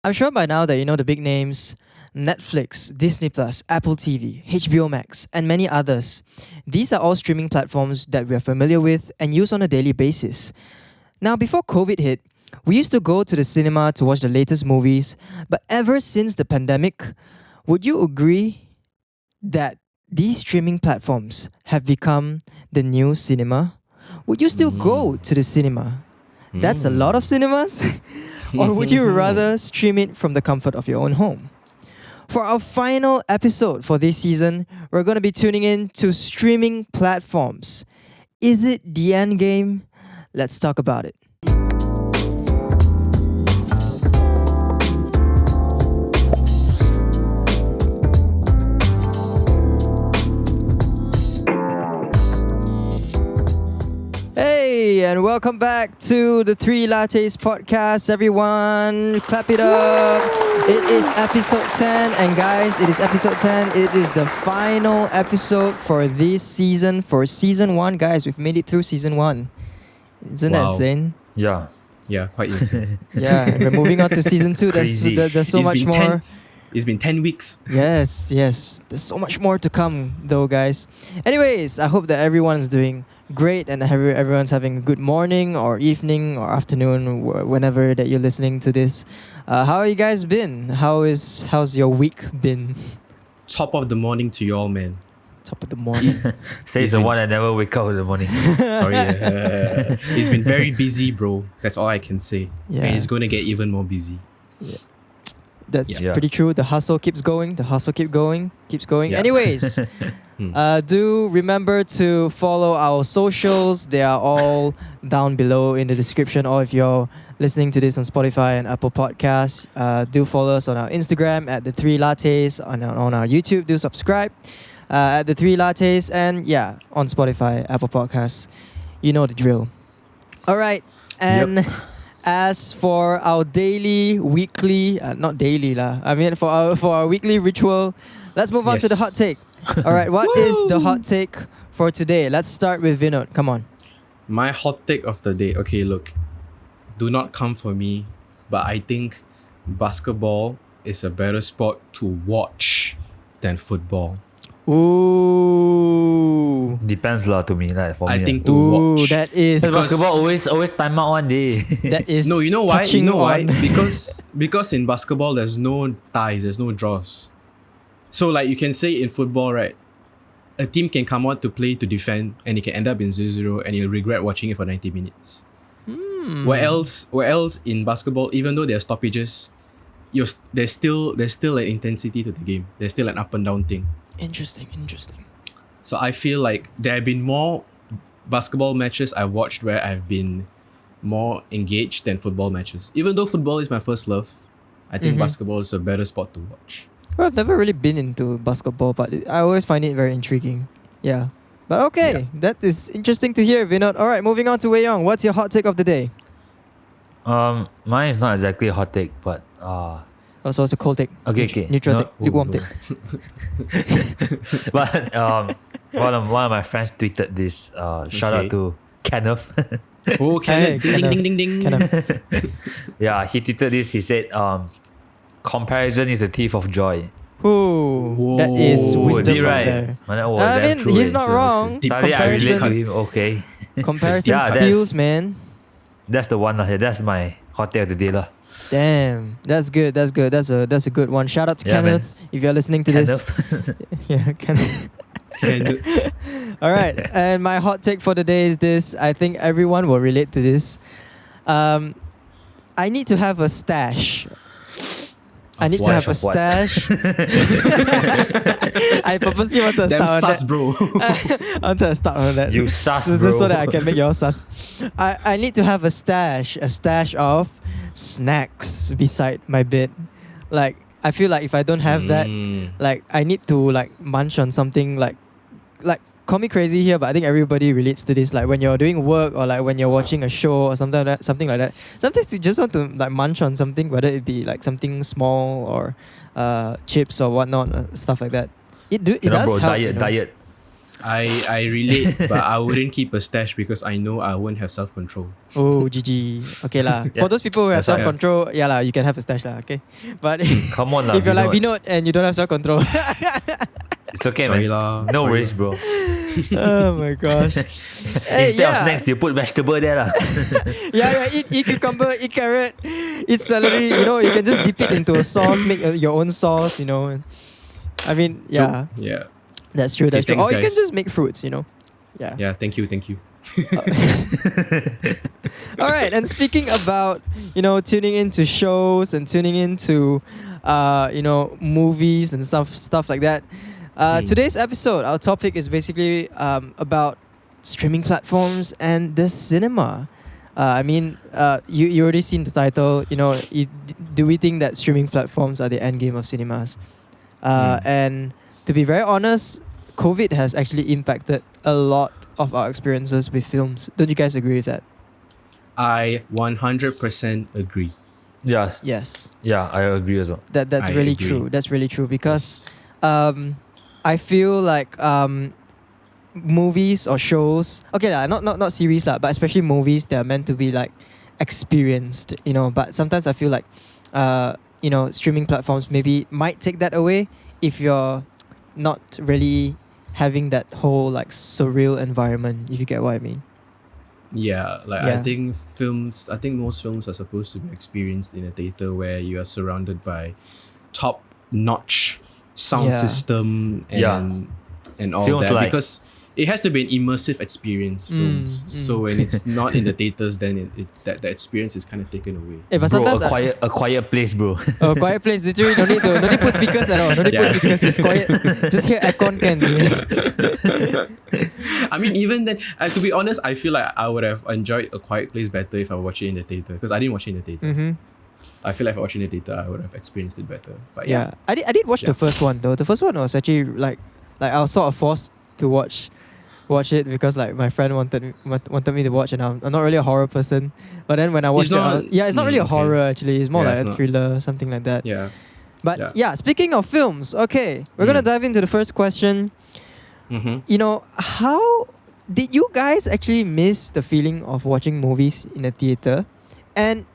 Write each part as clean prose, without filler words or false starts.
I'm sure by now that you know the big names Netflix, Disney Plus, Apple TV, HBO Max, and many others. These are all streaming platforms that we are familiar with and use on a daily basis. Now, before COVID hit, we used to go to the cinema to watch the latest movies, but ever since the pandemic, would you agree that these streaming platforms have become the new cinema? Would you still go to the cinema? That's a lot of cinemas. Or would you rather stream it from the comfort of your own home? For our final episode for this season, we're going to be tuning in to streaming platforms. Is it the end game? Let's talk about it. Hey, and welcome back to the Three Lattes Podcast, everyone. Clap it up. It is episode 10, and guys, it is episode 10. It is the final episode for this season, for season 1. Guys, we've made it through season 1. Isn't that insane? Yeah, quite insane. Yeah, we're moving on to season 2. There's so much more. It's been 10 weeks. Yes. There's so much more to come, though, guys. Anyways, I hope that everyone's doing great and everyone's having a good morning or evening or afternoon whenever that you're listening to this. How have you guys been? How's your week been? Top of the morning to you all, man. Top of the morning. Says the one that never wake up in the morning. Sorry. It's been very busy, bro. That's all I can say. Yeah. And it's going to get even more busy. Yeah. That's Yeah. pretty true. The hustle keeps going. Keeps going. Yeah. Anyways, do remember to follow our socials. They are all down below in the description. Or if you're listening to this on Spotify and Apple Podcasts, do follow us on our Instagram at the Three Lattes. On our YouTube, do subscribe at the Three Lattes, and yeah, on Spotify, Apple Podcasts. You know the drill. All right, and. As for our weekly, not daily lah. I mean for our weekly ritual, let's move on to the hot take. All right, what is the hot take for today? Let's start with Vinod. Come on. My hot take of the day. Okay, look. Do not come for me, but I think basketball is a better sport to watch than football. Ooh. Depends lah to me, like for me. I think lah. to watch. That is Basketball always time out one day. that is No, you know why? You touching know why? on- Because in basketball there's no ties, there's no draws. So like you can say in football, right? A team can come out to play to defend and it can end up in 0-0 and you'll regret watching it for 90 minutes. Where else in basketball, even though there are stoppages, there's still an intensity to the game. There's still an up and down thing. Interesting. So I feel like there have been more basketball matches I've watched where I've been more engaged than football matches. Even though football is my first love, I think basketball is a better sport to watch. Well, I've never really been into basketball, but I always find it very intriguing. Yeah. But okay, that is interesting to hear, Vinod. All right, moving on to Wei Yong. What's your hot take of the day? Mine is not exactly a hot take, but Also, it's a cold take. Okay. Neutral No. take. Lukewarm no. take. but one of my friends tweeted this. Shout out to Kenneth. Oh, Hey, Kenneth. Ding, ding, ding, ding. Kind of. Yeah, he tweeted this. He said, comparison is the thief of joy. Ooh, that is Whoa, wisdom deep, right right? there. Man, that was I damn mean, true, he's eh. not So wrong. deep Suddenly I relate to Comparison, him. Okay, comparison Yeah, steals, man. that's the one. That's my hot take of the day lah. Damn, that's good. That's a good one. Shout out to Yeah, Kenneth if you're listening to this. Yeah, Kenneth. Kenneth. All right, and my hot take for the day is this. I think everyone will relate to this. I need to have a stash. I need to have a Of what? stash. I purposely want to Damn start on sus, that. bro. I want to start on that. You sus, so bro. that I can make your sus. I need to have a stash of snacks beside my bed. Like, I feel like if I don't have that, like I need to like munch on something like call me crazy here, but I think everybody relates to this. Like when you're doing work or like when you're watching a show or something like that. Sometimes you just want to like munch on something, whether it be like something small or chips or whatnot, stuff like that. It does bro, help. diet. I relate, but I wouldn't keep a stash because I know I won't have self-control. Oh, GG. Okay lah. Yeah. For those people who have That's right. self-control, yeah lah, you can have a stash lah, okay? But Come on, lah, if you're like Vinod. Vinod and you don't have self-control, It's okay, Sorry man. lah, No sorry worries, lah. bro. oh my gosh. Hey, Instead of snacks, you put vegetable there, lah. yeah, eat cucumber, eat carrot, eat celery. You know, you can just dip it into a sauce, make your own sauce. You know, I mean, yeah, Yeah. that's true. That's Okay, true. thanks, Or you can guys. just make fruits. You know, yeah. Yeah, thank you. All right, and speaking about, tuning into shows and tuning into, movies and stuff like that. Today's episode, our topic is basically about streaming platforms and the cinema. You already seen the title. Do we think that streaming platforms are the endgame of cinemas? And to be very honest, COVID has actually impacted a lot of our experiences with films. Don't you guys agree with that? I 100% agree. Yeah, Yes. yeah, I agree as well. That's I really agree. true. That's really true because I feel like movies or shows, okay lah, not series lah, but especially movies, they're meant to be like experienced, but sometimes I feel like streaming platforms maybe might take that away if you're not really having that whole like surreal environment, if you get what I mean. Yeah, Yeah. I think most films are supposed to be experienced in a theater where you are surrounded by top-notch sound Yeah. system Yeah. and all Films that, like- because it has to be an immersive experience. Films, so when it's not in the theaters, then that experience is kind of taken away. But Bro, sometimes a quiet place, bro. quiet place, literally no need put speakers at all. No need put Yeah. speakers, it's quiet. Just hear aircon can. I mean, even then, to be honest, I feel like I would have enjoyed A Quiet Place better if I watched it in the theater, because I didn't watch it in the theater. Mm-hmm. I feel like if I watched it in the theater, I would have experienced it better. But Yeah, I did watch Yeah. the first one though. The first one was actually like I was sort of forced to watch it because like my friend wanted me to watch, and I'm not really a horror person. But then when I watched not- it's not really a okay. horror actually. It's more Yeah, like it's a not. thriller, something like that. yeah. But Yeah. yeah, speaking of films, okay, we're gonna dive into the first question. Mm-hmm. How did you guys actually miss the feeling of watching movies in a theater? And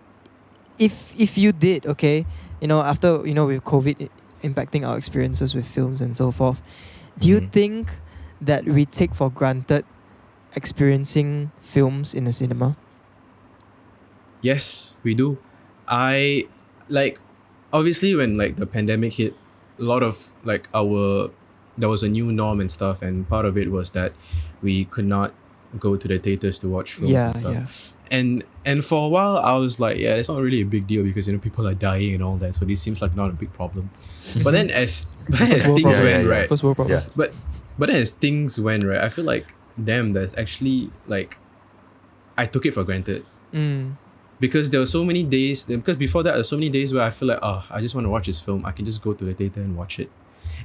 if you did, okay, after with COVID impacting our experiences with films and so forth, do you Mhm. think that we take for granted experiencing films in a cinema? Yes, we do. I like obviously when like the pandemic hit, a lot of like there was a new norm and stuff, and part of it was that we could not go to the theaters to watch films Yeah, and stuff. yeah. And for a while I was like, yeah, it's not really a big deal because people are dying and all that, so this seems like not a big problem. But then as First world things problems. went, yeah. right, First world problems. Yeah. but then as things went, right, I feel like damn, that's actually like I took it for granted. Mm. Because there were so many days, because before that, there were so many days where I feel like, I just want to watch this film. I can just go to the theater and watch it.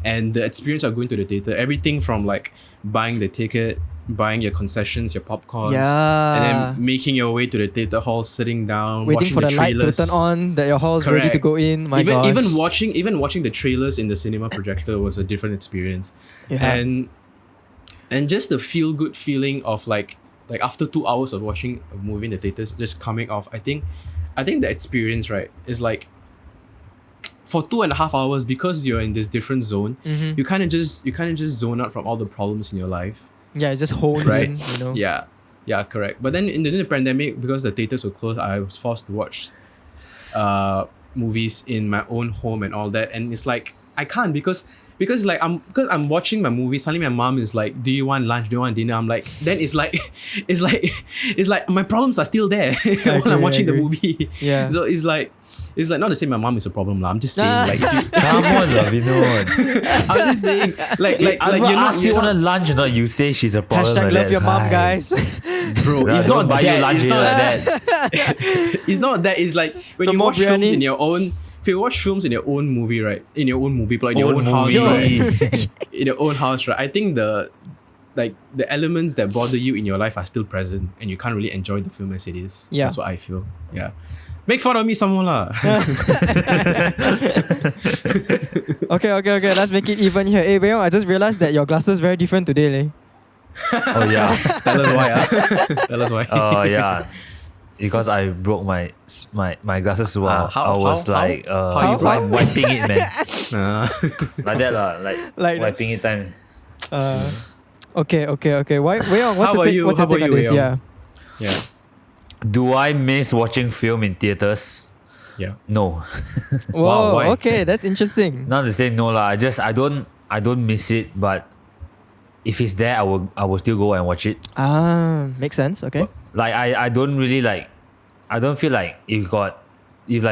And the experience of going to the theater, everything from like buying the ticket, buying your concessions, your popcorns, Yeah. and then making your way to the theater hall, sitting down, Waiting watching for the light to trailers. turn on, that your hall's ready to Correct. go in. My God. Even watching the trailers in the cinema projector was a different experience. Yeah. And just the feel good feeling of like after 2 hours of watching a movie in the theaters, just coming off, I think the experience, right, is like for 2.5 hours, because you're in this different zone, Mhm. you kind of just zone out from all the problems in your life. Yeah, just hold Right. in, Yeah, correct. But then in the pandemic, because the theaters were closed, I was forced to watch movies in my own home and all that, and it's like I can't because I'm watching my movie. Suddenly my mom is like, "Do you want lunch? Do you want dinner?" I'm like, then it's like my problems are still there while agree, I'm watching I the agree. movie. Yeah. So it's like not to say my mom is a problem lah. I'm just saying like if you, Come on, lah, Vinod. I'm just saying like I'm you're gonna not ask you you're on a not, lunch, not you say she's a problem. Hashtag like love that. your mom, Hi. guys. bro. Yeah, It's don't not buy that. you lunch It's here not like that. It's not that. It's like when No you more watch films biryani? in your own. If you watch films in your own movie, right? In your own movie, but in your Own own house, movie. right? In your own house, right? I think the elements that bother you in your life are still present, and you can't really enjoy the film as it is. Yeah. That's what I feel. Yeah. Make fun of me, someone lah. Okay. Let's make it even here. Hey, Bayong, I just realized that your glasses very different today, leh. Oh yeah. Tell us why. Tell us why. Yeah. Because I broke my glasses while How- I was how- like how you broke? wiping it, man. Uh, Like that lah, like Like that. wiping it time. Okay. Why? What's How your about take? you? What's How your take about on you, this? Yeah. yeah. Do I miss watching film in theaters? Yeah. No. Whoa. why? Okay, that's interesting. Not to say no lah. I don't miss it, but if it's there, I will still go and watch it. Makes sense. Okay. Like I don't really like. I don't feel like if like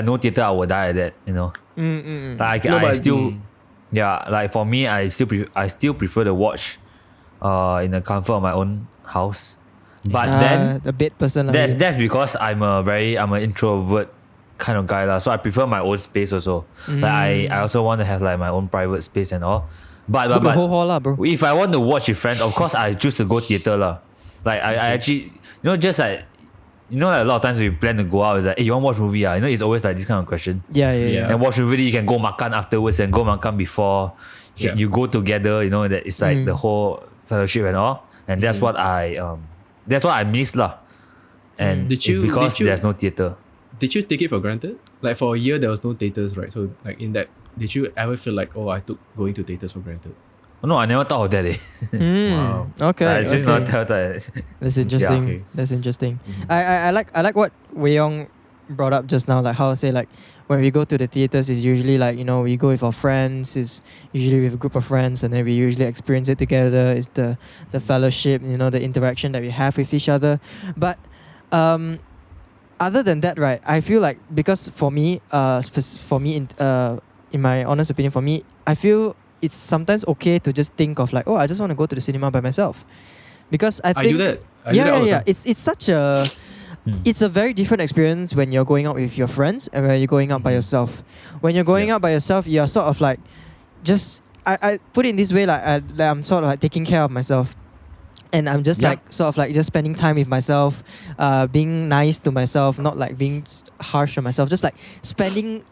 no theater, I will die at that. You know. Like No, I but- still, yeah. Like for me, I still prefer to watch, in the comfort of my own house. But then the bed person. that's because I'm an introvert kind of guy lah. So I prefer my own space also. Like I also want to have like my own private space and all. But Book the whole hall lah, bro. if I want to watch with friends, of course I choose to go theater lah. Like I actually, just like, like a lot of times we plan to go out, it's like, hey, you want to watch movie? It's always like this kind of question. Yeah. Yeah. And watch movie, you can go makan afterwards and go makan before. Yeah. You go together, that it's like the whole fellowship and all. And that's what that's what I miss lah. And Did you- it's because did you- there's no theater. Did you take it for granted? Like for a year, there was no theaters, right? So like in that, did you ever feel like, oh, I took going to theaters for granted? No, I never thought of that. Wow. Okay. I just okay. not thought that. That's interesting. okay. That's interesting. I like what Wei Yong brought up just now, like how I say like when we go to the theaters is usually like, we go with our friends, is usually with a group of friends, and then we usually experience it together. It's the fellowship, the interaction that we have with each other. But other than that, right, I feel like because for me, in my honest opinion, for me, I feel it's sometimes okay to just think of like, oh, I just want to go to the cinema by myself, because I think I do that. I do that all the time. It's such a it's a very different experience when you're going out with your friends and when you're going out by yourself. When you're going out by yourself, you're sort of like just I put it in this way, like I'm sort of like taking care of myself. And I'm just like sort of like just spending time with myself, being nice to myself, not like being harsh on myself, just like spending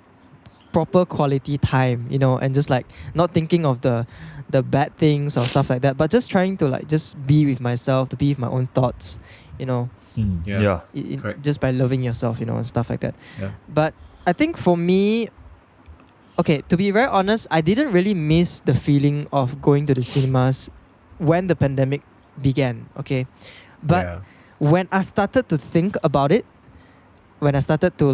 proper quality time, and just like not thinking of the bad things or stuff like that, but just trying to like just be with myself, to be with my own thoughts, Yeah. Correct. just by loving yourself, and stuff like that. Yeah. But I think for me, okay, to be very honest, I didn't really miss the feeling of going to the cinemas when the pandemic began, okay? But Yeah. when I started to think about it, when I started to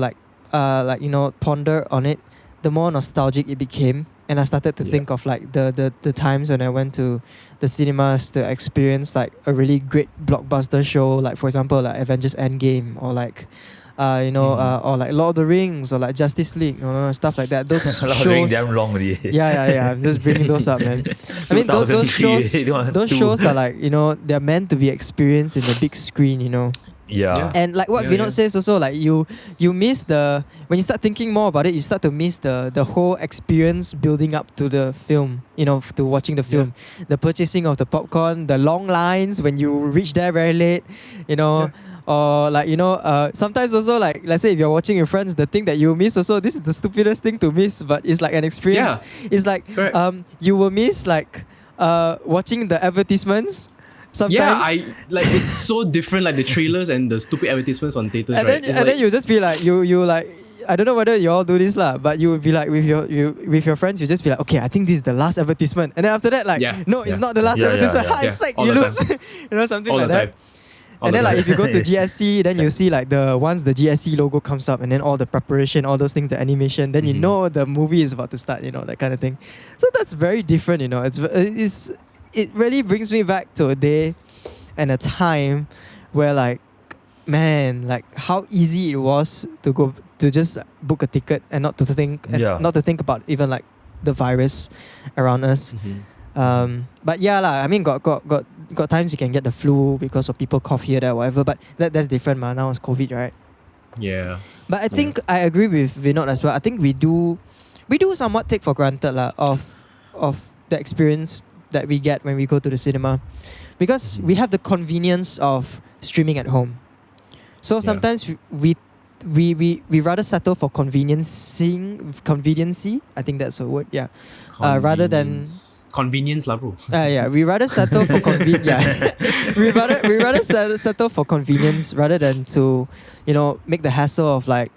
ponder on it, the more nostalgic it became, and I started to think of like the times when I went to the cinemas to experience like a really great blockbuster show, like for example like Avengers Endgame, or like or like Lord of the Rings, or like Justice League, stuff like that. Those Doing shows. damn long already. Yeah. I'm just bringing those up, man. I mean, those shows. Those shows are like, they're meant to be experienced in the big screen, Yeah. And like what Vinod says also, like you miss when you start thinking more about it, you start to miss the whole experience building up to the film, to watching the film. The purchasing of the popcorn, the long lines when you reach there very late, or like, sometimes also like, let's say if you're watching your friends, the thing that you miss also, this is the stupidest thing to miss, but it's like an experience. It's like, you will miss like watching the advertisements. Sometimes. Yeah, it's so different, like the trailers and the stupid advertisements on theaters, and right? then you just be like, you like, I don't know whether you all do this lah, but you would be like with your friends, you just be like, okay, I think this is the last advertisement, and then after that, like, no, it's not the last advertisement. It's like all you the lose, time. something All like the that. time. All And the then like time. if you go to GSC, then you see like once the GSC logo comes up, and then all the preparation, all those things, the animation, then you know the movie is about to start, that kind of thing. So that's very different, it really brings me back to a day and a time where like, man, like how easy it was to go to just book a ticket and not to think about even like the virus around us. But yeah lah, I mean got times you can get the flu because of people cough here, there, whatever, but that's different man. Now it's COVID, right? Yeah. But I think I agree with Vinod as well. I think we do somewhat take for granted lah of the experience that we get when we go to the cinema, because we have the convenience of streaming at home. So sometimes we we rather settle for conveniency. I think that's a word. Yeah. Rather than convenience lah, bro. yeah, we rather settle for we rather settle for convenience rather than to, make the hassle of like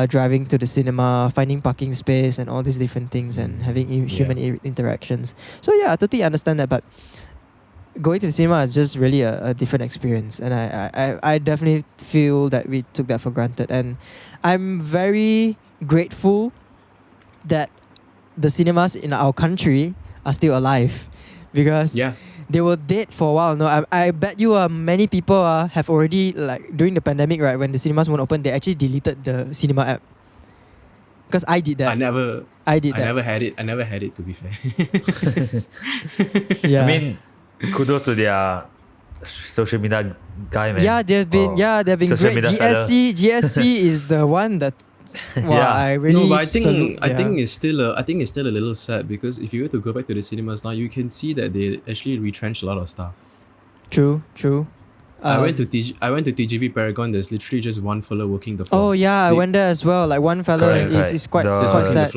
driving to the cinema, finding parking space, and all these different things, and having human interactions. So yeah, I totally understand that, but going to the cinema is just really a different experience, and I definitely feel that we took that for granted, and I'm very grateful that the cinemas in our country are still alive, because they were dead for a while. No, I bet you many people have already, like, during the pandemic, right, when the cinemas weren't open, they actually deleted the cinema app. Because I did that. I never had it. I never had it, to be fair. Yeah. I mean, kudos to their social media guy, man. Yeah, they've been social great. media fella. GSC is the one that I really no, but I think salute, it's still a little sad, because if you were to go back to the cinemas now, you can see that they actually retrenched a lot of stuff. True. I went to TGV Paragon. There's literally just one fella working the floor. Oh yeah, I went there as well. Like one fella is quite sad.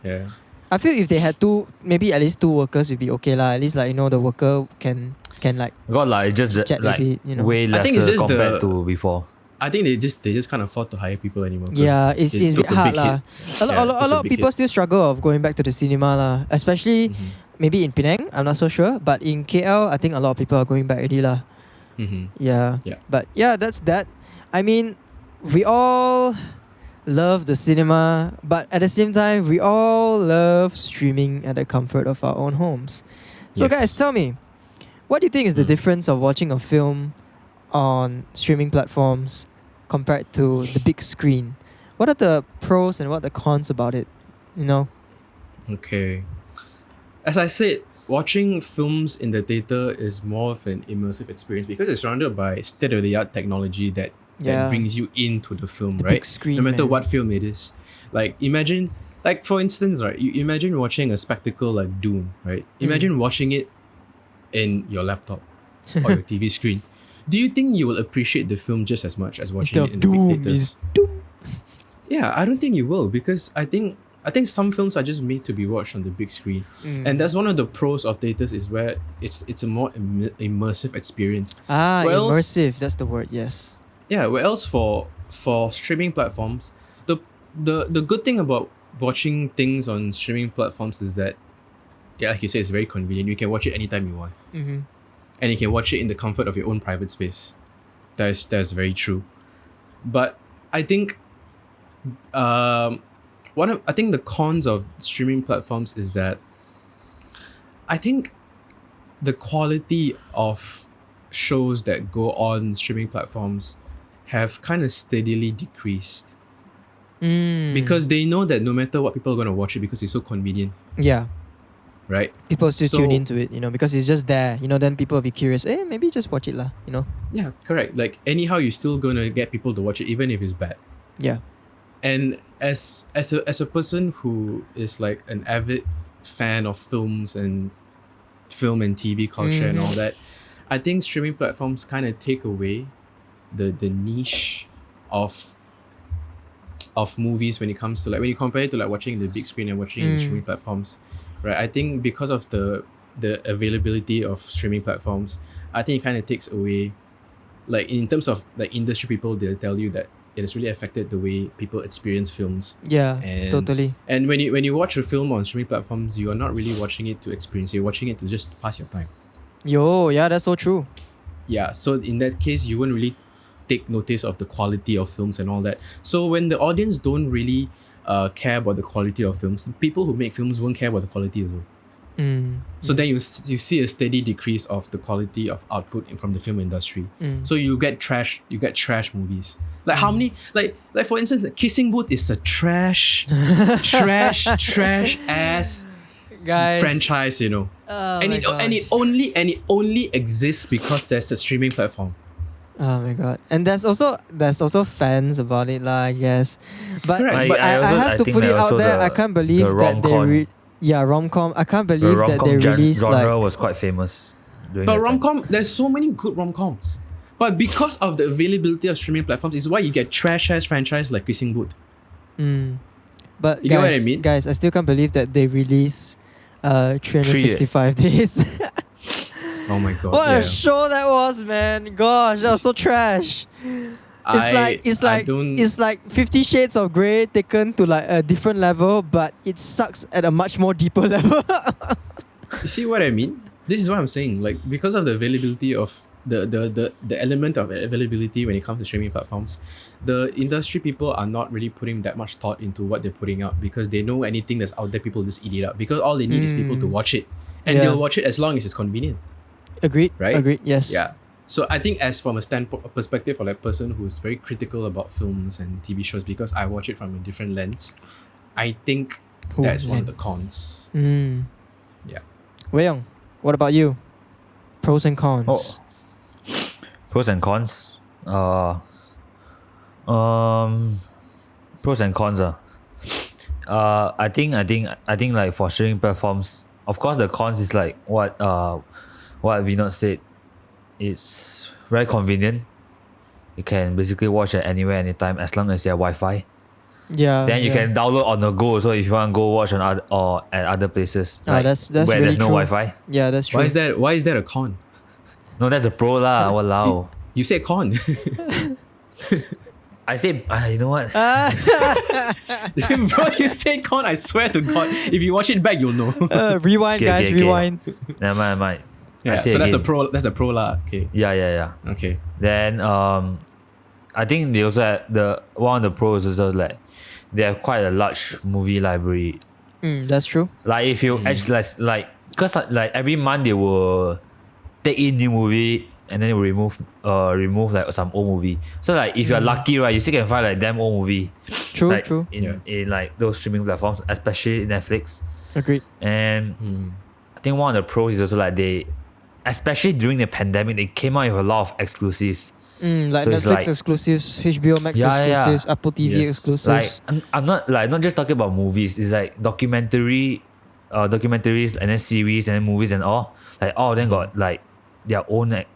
Yeah. I feel if they had maybe at least two workers would be okay lah. At least like the worker can like. God, like just like maybe, way I think it's lesser just compared to before. I think they just can't afford to hire people anymore. Yeah, it's a bit hard lah. A lot of people hit. still struggle of going back to the cinema lah. Especially maybe in Penang, I'm not so sure. But in KL, I think a lot of people are going back already lah. Yeah. But yeah, that's that. I mean, we all love the cinema, but at the same time, we all love streaming at the comfort of our own homes. So guys, tell me, what do you think is the difference of watching a film on streaming platforms compared to the big screen? What are the pros and what are the cons about it? Okay. As I said, watching films in the theater is more of an immersive experience because it's surrounded by state-of-the-art technology that brings you into the film, right? Big screen, no matter what film it is. Like imagine, like for instance, right? You imagine watching a spectacle like Dune, right? Imagine watching it in your laptop or your TV screen. Do you think you will appreciate the film just as much as watching it in the big theaters? Yeah, I don't think you will, because I think some films are just made to be watched on the big screen, and that's one of the pros of theaters, is where it's a more immersive experience. Immersive, that's the word. Yes. Yeah. Where else for streaming platforms, the good thing about watching things on streaming platforms is that, like you said, it's very convenient. You can watch it anytime you want, and you can watch it in the comfort of your own private space. That's very true. But I think, I think the cons of streaming platforms is that I think the quality of shows that go on streaming platforms have kind of steadily decreased. Because they know that no matter what, people are going to watch it because it's so convenient. Yeah. Right? People still tune into it, because it's just there. Then people will be curious. Maybe just watch it lah, Yeah, correct. Like anyhow, you're still going to get people to watch it even if it's bad. Yeah. And as a person who is like an avid fan of films and film and TV culture and all that, I think streaming platforms kind of take away the niche of movies when it comes to, like, when you compare it to like watching the big screen and watching in streaming platforms, right? I think because of the availability of streaming platforms, I think it kind of takes away, like in terms of like industry people, they'll tell you that it has really affected the way people experience films. Yeah, totally. And when you watch a film on streaming platforms, you are not really watching it to experience. You're watching it to just pass your time. Yeah, that's so true. Yeah, so in that case, you won't really take notice of the quality of films and all that. So when the audience don't really care about the quality of films, the people who make films won't care about the quality as well. So then you see a steady decrease of the quality of output from the film industry. So you get trash movies. Like how many, like for instance, Kissing Booth is a trash ass franchise, Oh and it only exists because there's a streaming platform. Oh my god. And there's also fans about it lah, I guess. But, Correct. but I have to put it out there. I can't believe that they rom-com. I can't believe that they released genre like was quite famous. But rom-com, there's so many good rom-coms. But because of the availability of streaming platforms, is why you get trash-ass franchise like Kissing Booth. But You guys, get what I mean? guys, I still can't believe that they release 365 days. Oh my god. What a show that was, man! Gosh, that was so trash. It's like 50 Shades of Grey taken to like a different level, but it sucks at a much more deeper level. You see what I mean? This is what I'm saying. Like, because of the availability of the element of availability when it comes to streaming platforms, the industry people are not really putting that much thought into what they're putting out, because they know anything that's out there, people just eat it up, because all they need is people to watch it, and they'll watch it as long as it's convenient. Agreed. Right? Agreed. Yes. Yeah. So I think, as from a perspective of like person who's very critical about films and TV shows, because I watch it from a different lens, I think that's one of the cons. Yeah. Wei Yong, what about you? Pros and cons. Pros and cons. Pros and cons. I think like for streaming platforms, of course the cons is like what Vinod said. It's very convenient. You can basically watch it anywhere, anytime, as long as you have Wi-Fi. Yeah. Then you can download on the go. So if you want to go watch on at other places, like that's where really there's no true. Wi-Fi. Yeah, that's true. Why is that a con? No, that's a pro lah. Walao. You said con. I said, you know what? Bro, you said con. I swear to God, if you watch it back, you'll know. Rewind, guys. Okay. Rewind. Never mind. Yeah, so that's a pro. That's a pro lah. Okay. Yeah. Okay. Then I think they also have one of the pros is also like they have quite a large movie library. That's true. Like if you actually like because like every month they will take in new movie and then remove like some old movie. So like if you're lucky, right, you still can find like damn old movie. True. Like, True. In like those streaming platforms, especially Netflix. Agreed. And I think one of the pros is also like they, especially during the pandemic, they came out with a lot of exclusives. Like So it's Netflix like- exclusives, HBO Max exclusives, Apple TV Yes. exclusives. Like I'm not just talking about movies. It's like documentaries and then series and then movies and all. Like all of them got like their own and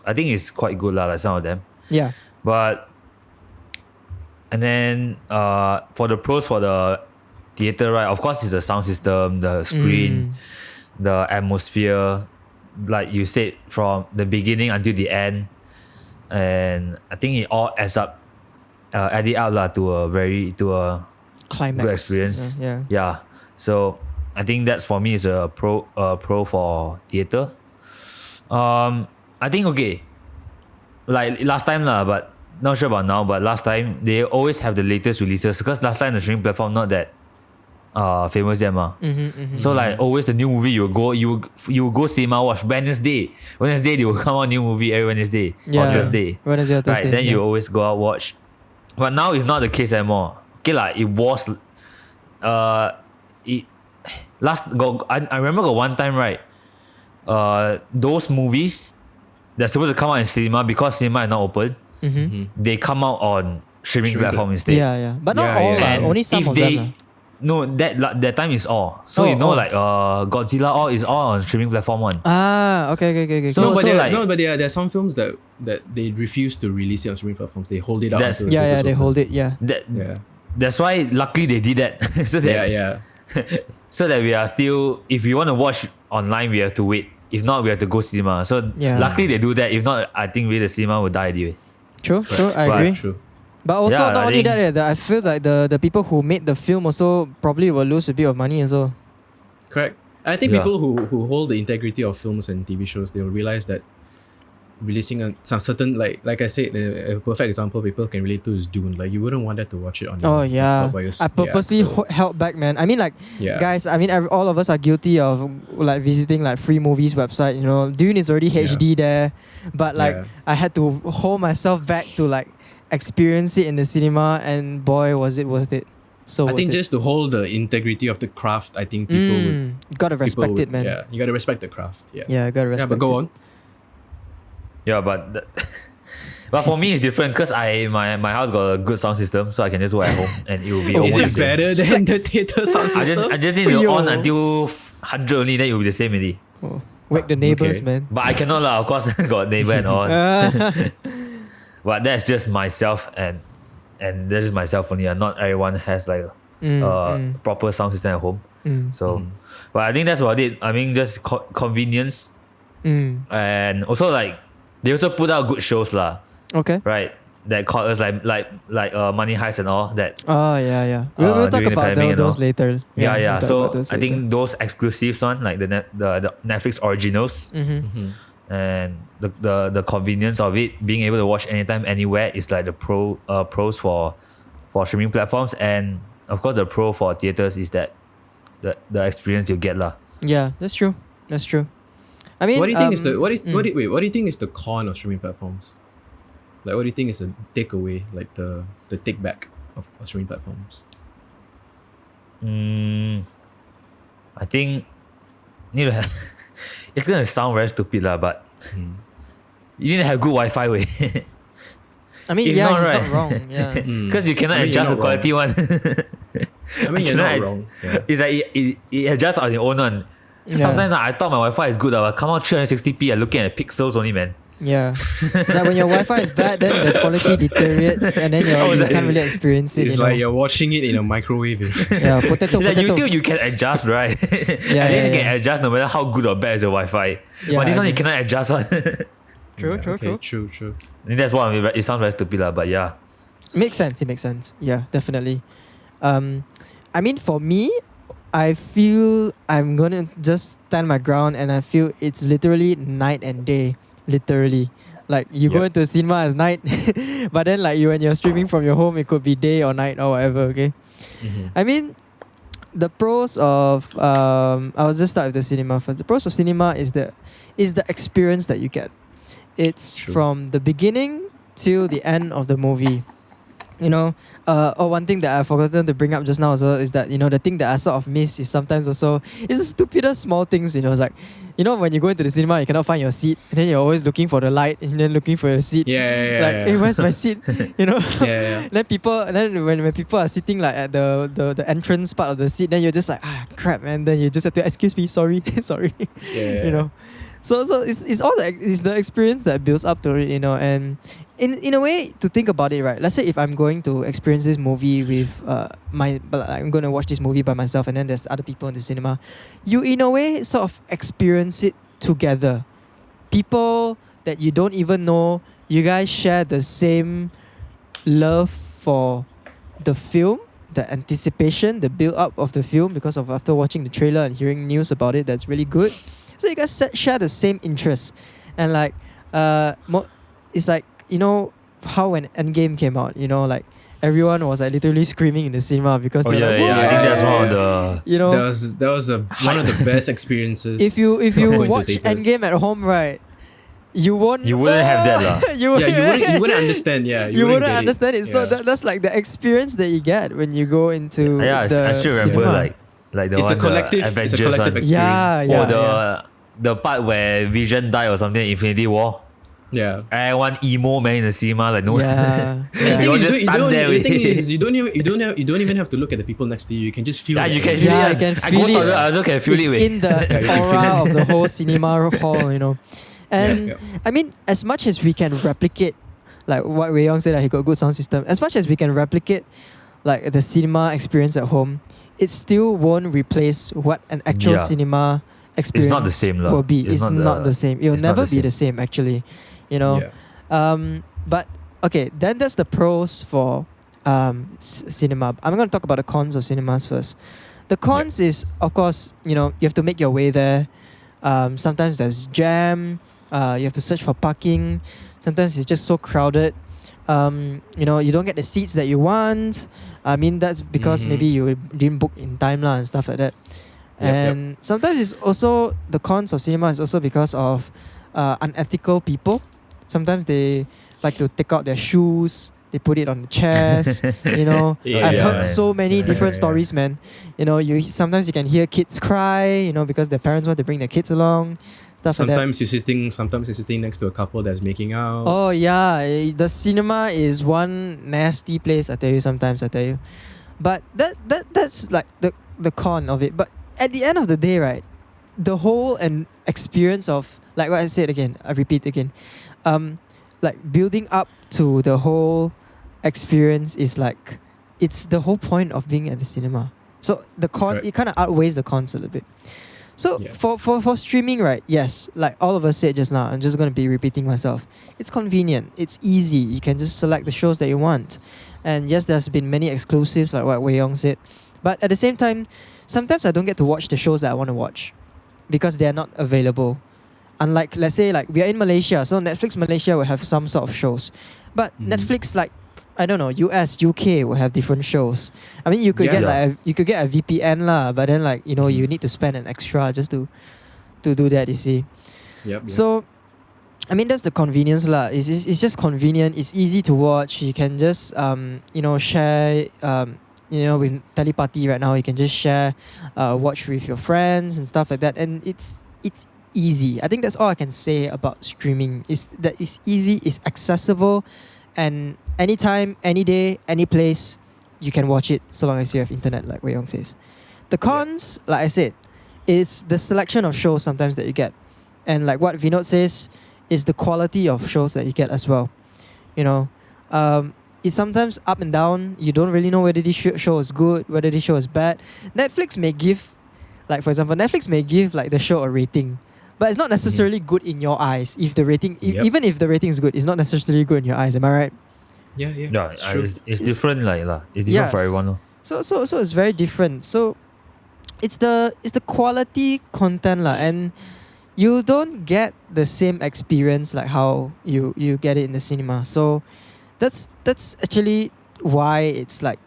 I think it's quite good lah. Like some of them. Yeah. But and then for the pros for the theater, right? Of course, it's the sound system, the screen, the atmosphere. Like you said, from the beginning until the end, and I think it all adds up, add it up lah to a Climax. good experience. Yeah. So I think that's for me is a pro for theater. I think okay. Like last time lah, but not sure about now. But last time they always have the latest releases because last time the streaming platform not that famous yet ma. So like always the new movie you will go cinema watch Wednesday they will come out new movie every Wednesday or Thursday. Wednesday or Thursday. Right, then you always go out watch. But now it's not the case anymore. Okay, like it was I remember got one time, right? Those movies they're supposed to come out in cinema because cinema is not open. They come out on streaming platform instead. Yeah. But not all And only some if of them. No, that time is all. So like Godzilla all is all on streaming platform one. Okay. So- But like- there are some films that they refuse to release it on streaming platforms. They hold it out. That's- until the Yeah, theaters they open. hold it. Yeah. That's why luckily they did that. So that Yeah. so that we are still, if we want to watch online, we have to wait. If not, we have to go cinema. So Yeah. luckily they do that. If not, I think really the cinema will die anyway. True. I But- agree. True. But also Yeah, not I only think- that, I feel like the people who made the film also probably will lose a bit of money as well. Correct. I think Yeah. people who hold the integrity of films and TV shows, they will realize that releasing some certain like I said, a perfect example people can relate to is Dune. Like you wouldn't want that to watch it on. Oh your yeah, laptop or your I purposely held back, man. I mean, like, Yeah. guys, I mean, all of us are guilty of like visiting like free movies website. You know, Dune is already HD there, but like Yeah. I had to hold myself back to like experience it in the cinema, and boy, was it worth it. So I think worth it. just to hold the integrity of the craft, I think people would. Gotta respect people it, man. Yeah, you gotta respect the craft. Yeah. Yeah, gotta respect. Yeah, but go it. on. Yeah, but but for me it's different because my house got a good sound system, so I can just watch at home and it will be Oh, almost Is the it same. better than the theater sound I system? just need to Yo. on until 100 only, then it will be the same already. Oh. Wake the neighbors, Okay. man. But I cannot lah. Of course, got neighbor and all. But that's just myself and that's just myself only. Not everyone has like proper sound system at home. So, but I think that's about it. I mean, just convenience, and also like they also put out good shows lah. Okay. Right. That caught us like Money Heist and all that. Oh yeah. We'll talk during the about pandemic and those all. later. Yeah. we'll talk So about those I think later. those exclusives one like the Netflix originals and the convenience of it being able to watch anytime anywhere is like the pros for streaming platforms, and of course the pro for theaters is that the experience you get lah. Yeah, that's true. I mean, What do you think is the what do you think is the con of streaming platforms? Like, what do you think is the takeaway, like the take back of streaming platforms? I think need to have it's gonna sound very stupid lah, but you need to have good Wi-Fi way. I mean, If yeah, not, he's right. not wrong. Yeah. Because you cannot I mean, you're adjust the not quality one. I mean, you're not wrong. Yeah. It's like it adjusts on your own one. So Yeah. sometimes I thought my Wi-Fi is good, but come out 360p and looking at pixels only, man. Yeah. It's like when your Wi-Fi is bad, then the quality deteriorates, and then you can't really experience it. It's like you're watching it in a microwave. yeah, potato. It's like YouTube, you can adjust, right? At least you can adjust no matter how good or bad is your Wi-Fi. Yeah, But this I one you agree. cannot adjust one. True. I think that's what I mean. It sounds very stupid, but yeah. It makes sense. Yeah, definitely. I mean, for me, I feel I'm gonna just stand my ground, and I feel it's literally night and day. Literally, like you go into cinema as night, but then like when you're streaming from your home, it could be day or night or whatever. Okay. I mean, the pros of I'll just start with the cinema first. The pros of cinema is the experience that you get. It's True. from the beginning till the end of the movie. You know, one thing that I've forgotten to bring up just now also is that, the thing that I sort of miss is sometimes also, it's the stupidest small things, it's like, when you go into the cinema, you cannot find your seat, and then you're always looking for the light, and then looking for your seat. Yeah. Hey, where's my seat? Yeah. And then when people are sitting like at the entrance part of the seat, then you're just like, crap, man. Then you just have to, excuse me, sorry. Yeah. So it's all it's the experience that builds up to it, and in a way, to think about it, right? Let's say if I'm going to experience this movie with I'm going to watch this movie by myself, and then there's other people in the cinema, you in a way sort of experience it together. People that you don't even know, you guys share the same love for the film, the anticipation, the build up of the film, because of after watching the trailer and hearing news about it, that's really good. So you guys share the same interests, and like it's like, how when Endgame came out, like everyone was like literally screaming in the cinema because I they're like, think that's one of the That was one of the best experiences. if you going to watch theaters. Endgame at home, right, you wouldn't have that lah. you you wouldn't understand. Yeah, you wouldn't get understand it. So Yeah. that's like the experience that you get when you go into I the still remember cinema. like the It's a one collective. the It's a Avengers collective one. experience. Yeah. The part where Vision died or something in Infinity War. Yeah. Everyone emo man in the cinema, like no. Yeah. Yeah. You just stand there The with thing it. is, you don't even have to look at the people next to you. You can just feel. Yeah, it. you can Yeah, feel it. I can I feel go it. toilet, I also can feel It's it. With. in the aura of the whole cinema hall, And Yeah. I mean, as much as we can replicate, like what Wei Yong said, that he got a good sound system, as much as we can replicate like the cinema experience at home, it still won't replace what an actual Yeah. cinema experience not the same lah. will be. It's It's not not the- the same. It'll it's not never the be the same, actually. Yeah. But okay, then that's the pros for cinema. I'm going to talk about the cons of cinemas first. The cons is, of course, you have to make your way there. Sometimes there's jam. You have to search for parking. Sometimes it's just so crowded. You don't get the seats that you want. I mean, that's because maybe you didn't book in time lah and stuff like that. And sometimes it's also, the cons of cinema is also because of unethical people. Sometimes they like to take out their shoes, they put it on the chairs. I've heard so many different stories, man. Sometimes you can hear kids cry, because their parents want to bring their kids along, stuff like that. Sometimes you're sitting next to a couple that's making out. Oh yeah, the cinema is one nasty place. I tell you. But that's like the con of it. But at the end of the day, right, the whole and experience of, like what I said again, I repeat again, like building up to the whole experience is like, it's the whole point of being at the cinema. So the Correct. it kind of outweighs the cons a little bit. So Yeah. for streaming, right? Yes, like all of us said just now, I'm just going to be repeating myself. It's convenient. It's easy. You can just select the shows that you want. And yes, there's been many exclusives like what Wei Yong said. But at the same time, sometimes I don't get to watch the shows that I want to watch because they're not available. Unlike, let's say, like we are in Malaysia, so Netflix Malaysia will have some sort of shows. But Netflix, like, I don't know, US, UK will have different shows. I mean, you could get you could get a VPN lah, but then like, you know, you need to spend an extra just to do that, you see. Yep. So, I mean, that's the convenience lah. It's just convenient. It's easy to watch. You can just you know, share you know, with telepathy right now, you can just share watch with your friends and stuff like that, and it's easy. I think that's all I can say about streaming. Is that it's easy, it's accessible, and anytime, any day, any place, you can watch it so long as you have internet, like Wei Yong says. The cons, like I said, is the selection of shows sometimes that you get. And like what Vinod says, is the quality of shows that you get as well. You know, it's sometimes up and down. You don't really know whether this show is good, whether this show is bad. Netflix may give, like for example, Netflix may give like the show a rating, but it's not necessarily good in your eyes. If the rating, even if the rating is good, it's not necessarily good in your eyes. Am I right? Yeah. Yeah, It's true. it's different, like it's different for everyone. Lor. So it's very different. So it's the quality content lah, and you don't get the same experience like how you get it in the cinema. So that's actually why it's like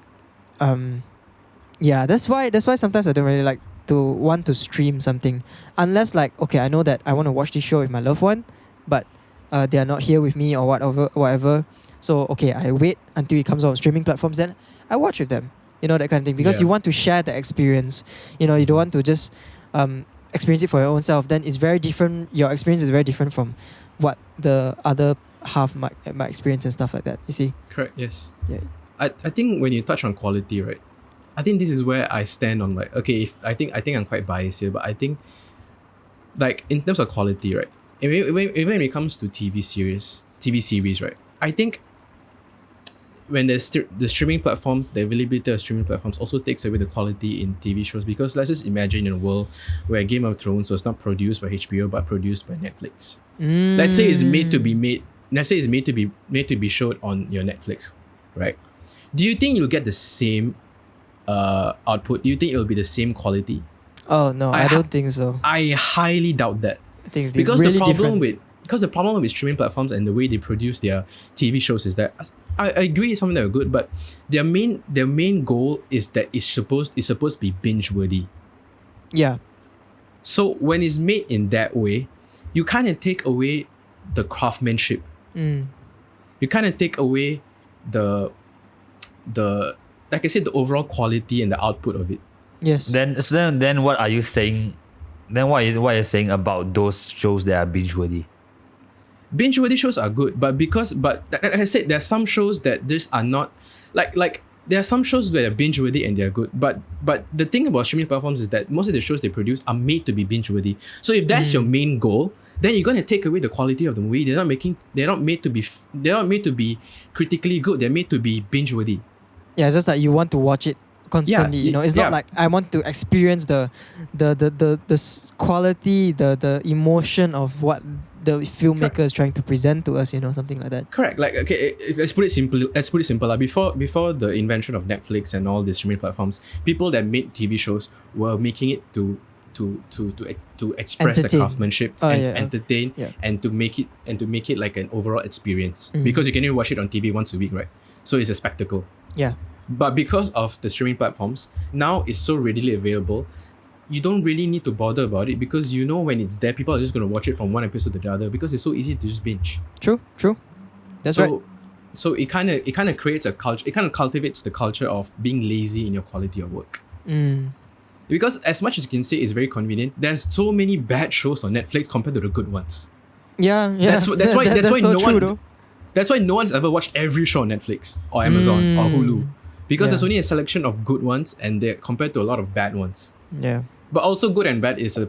that's why sometimes I don't really like to want to stream something unless like, okay, I know that I want to watch this show with my loved one, but they are not here with me or whatever. So okay, I wait until it comes out on streaming platforms, then I watch with them. You know, that kind of thing. Because you want to share the experience. You know, you don't want to just experience it for your own self. Then it's very different. Your experience is very different from what the other half might experience and stuff like that. You see? Correct. Yes. Yeah. I think when you touch on quality, right? I think this is where I stand on like, okay, if I think I'm quite biased here, but I think like in terms of quality, right? Even when it comes to TV series, right? I think when the streaming platforms, the availability of streaming platforms also takes away the quality in TV shows, because let's just imagine in a world where Game of Thrones was not produced by HBO but produced by Netflix. Let's say it's made to be showed on your Netflix, right? Do you think you'll get the same output? Do you think it'll be the same quality? Oh no, I don't think so. I highly doubt that. I think it'd be Because really the problem with streaming platforms and the way they produce their TV shows is that I agree it's something that are good, but their main goal is that it's supposed to be binge worthy. Yeah. So when it's made in that way, you kind of take away the craftsmanship. You kind of take away the like I said, the overall quality and the output of it. Yes. Then what are you saying? Then what are you saying about those shows that are binge worthy? Binge-worthy shows are good, but like I said, there are some shows that just are not like there are some shows that are binge-worthy and they are good. But the thing about streaming platforms is that most of the shows they produce are made to be binge-worthy. So if that's your main goal, then you're gonna take away the quality of the movie. They're not made to be critically good. They're made to be binge-worthy. Yeah, it's just like you want to watch it constantly. You know, it's not like I want to experience the quality, the emotion of what the filmmaker is trying to present to us. You know, something like that. Correct. Like, okay, let's put it simple. Like before the invention of Netflix and all these streaming platforms, people that made TV shows were making it to express the craftsmanship and entertain and to make it like an overall experience, because you can only watch it on TV once a week, right? So it's a spectacle. Yeah. But because of the streaming platforms, now it's so readily available, you don't really need to bother about it, because you know when it's there, people are just going to watch it from one episode to the other because it's so easy to just binge. True. That's right. So it kind of creates a culture. It kind of cultivates the culture of being lazy in your quality of work. Because as much as you can say it's very convenient, there's so many bad shows on Netflix compared to the good ones. Yeah. That's why so no true, one. though. That's why no one's ever watched every show on Netflix or Amazon or Hulu, because there's only a selection of good ones and they're compared to a lot of bad ones. Yeah. But also good and bad is a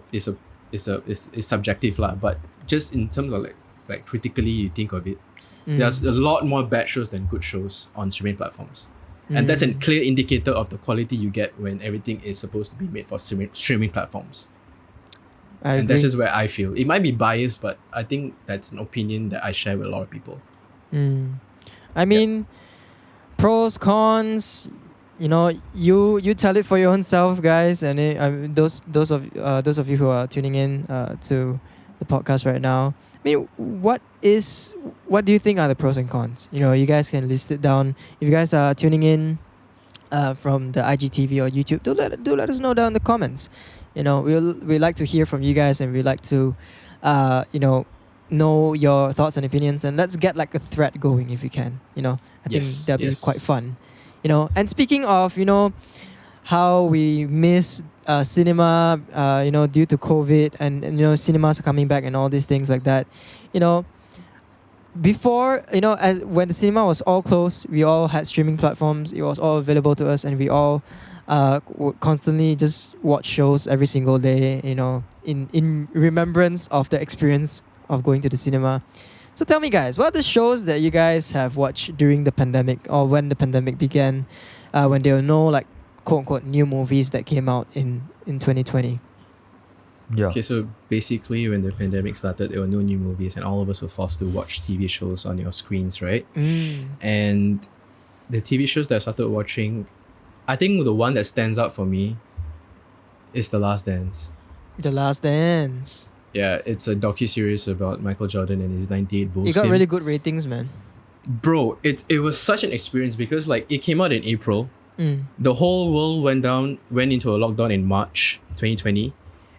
is subjective lah. But just in terms of like critically, you think of it, there's a lot more bad shows than good shows on streaming platforms. And that's a clear indicator of the quality you get when everything is supposed to be made for streaming platforms. I And agree. that's just where I feel. It might be biased, but I think that's an opinion that I share with a lot of people. I mean, pros, cons. You know, you tell it for your own self, guys. And those of you who are tuning in to the podcast right now. I mean, what do you think are the pros and cons? You know, you guys can list it down. If you guys are tuning in from the IGTV or YouTube, do let us know down in the comments. You know, we like to hear from you guys, and we like to, know your thoughts and opinions, and let's get like a thread going if we can. You know, I think that'd be quite fun. You know, and speaking of, you know, how we miss cinema, due to COVID, and you know, cinemas are coming back and all these things like that. You know, before, you know, when the cinema was all closed, we all had streaming platforms. It was all available to us, and we all would constantly just watch shows every single day. You know, in remembrance of the experience of going to the cinema. So tell me, guys, what are the shows that you guys have watched during the pandemic, or when the pandemic began, when there were no like quote unquote new movies that came out in 2020? Yeah. Okay, so basically when the pandemic started, there were no new movies, and all of us were forced to watch TV shows on your screens, right? And the TV shows that I started watching, I think the one that stands out for me is The Last Dance. The Last Dance. Yeah, it's a docu-series about Michael Jordan and his 98 Bulls It got team. really good ratings, man. Bro, it was such an experience because like it came out in April. The whole world went into a lockdown in March 2020,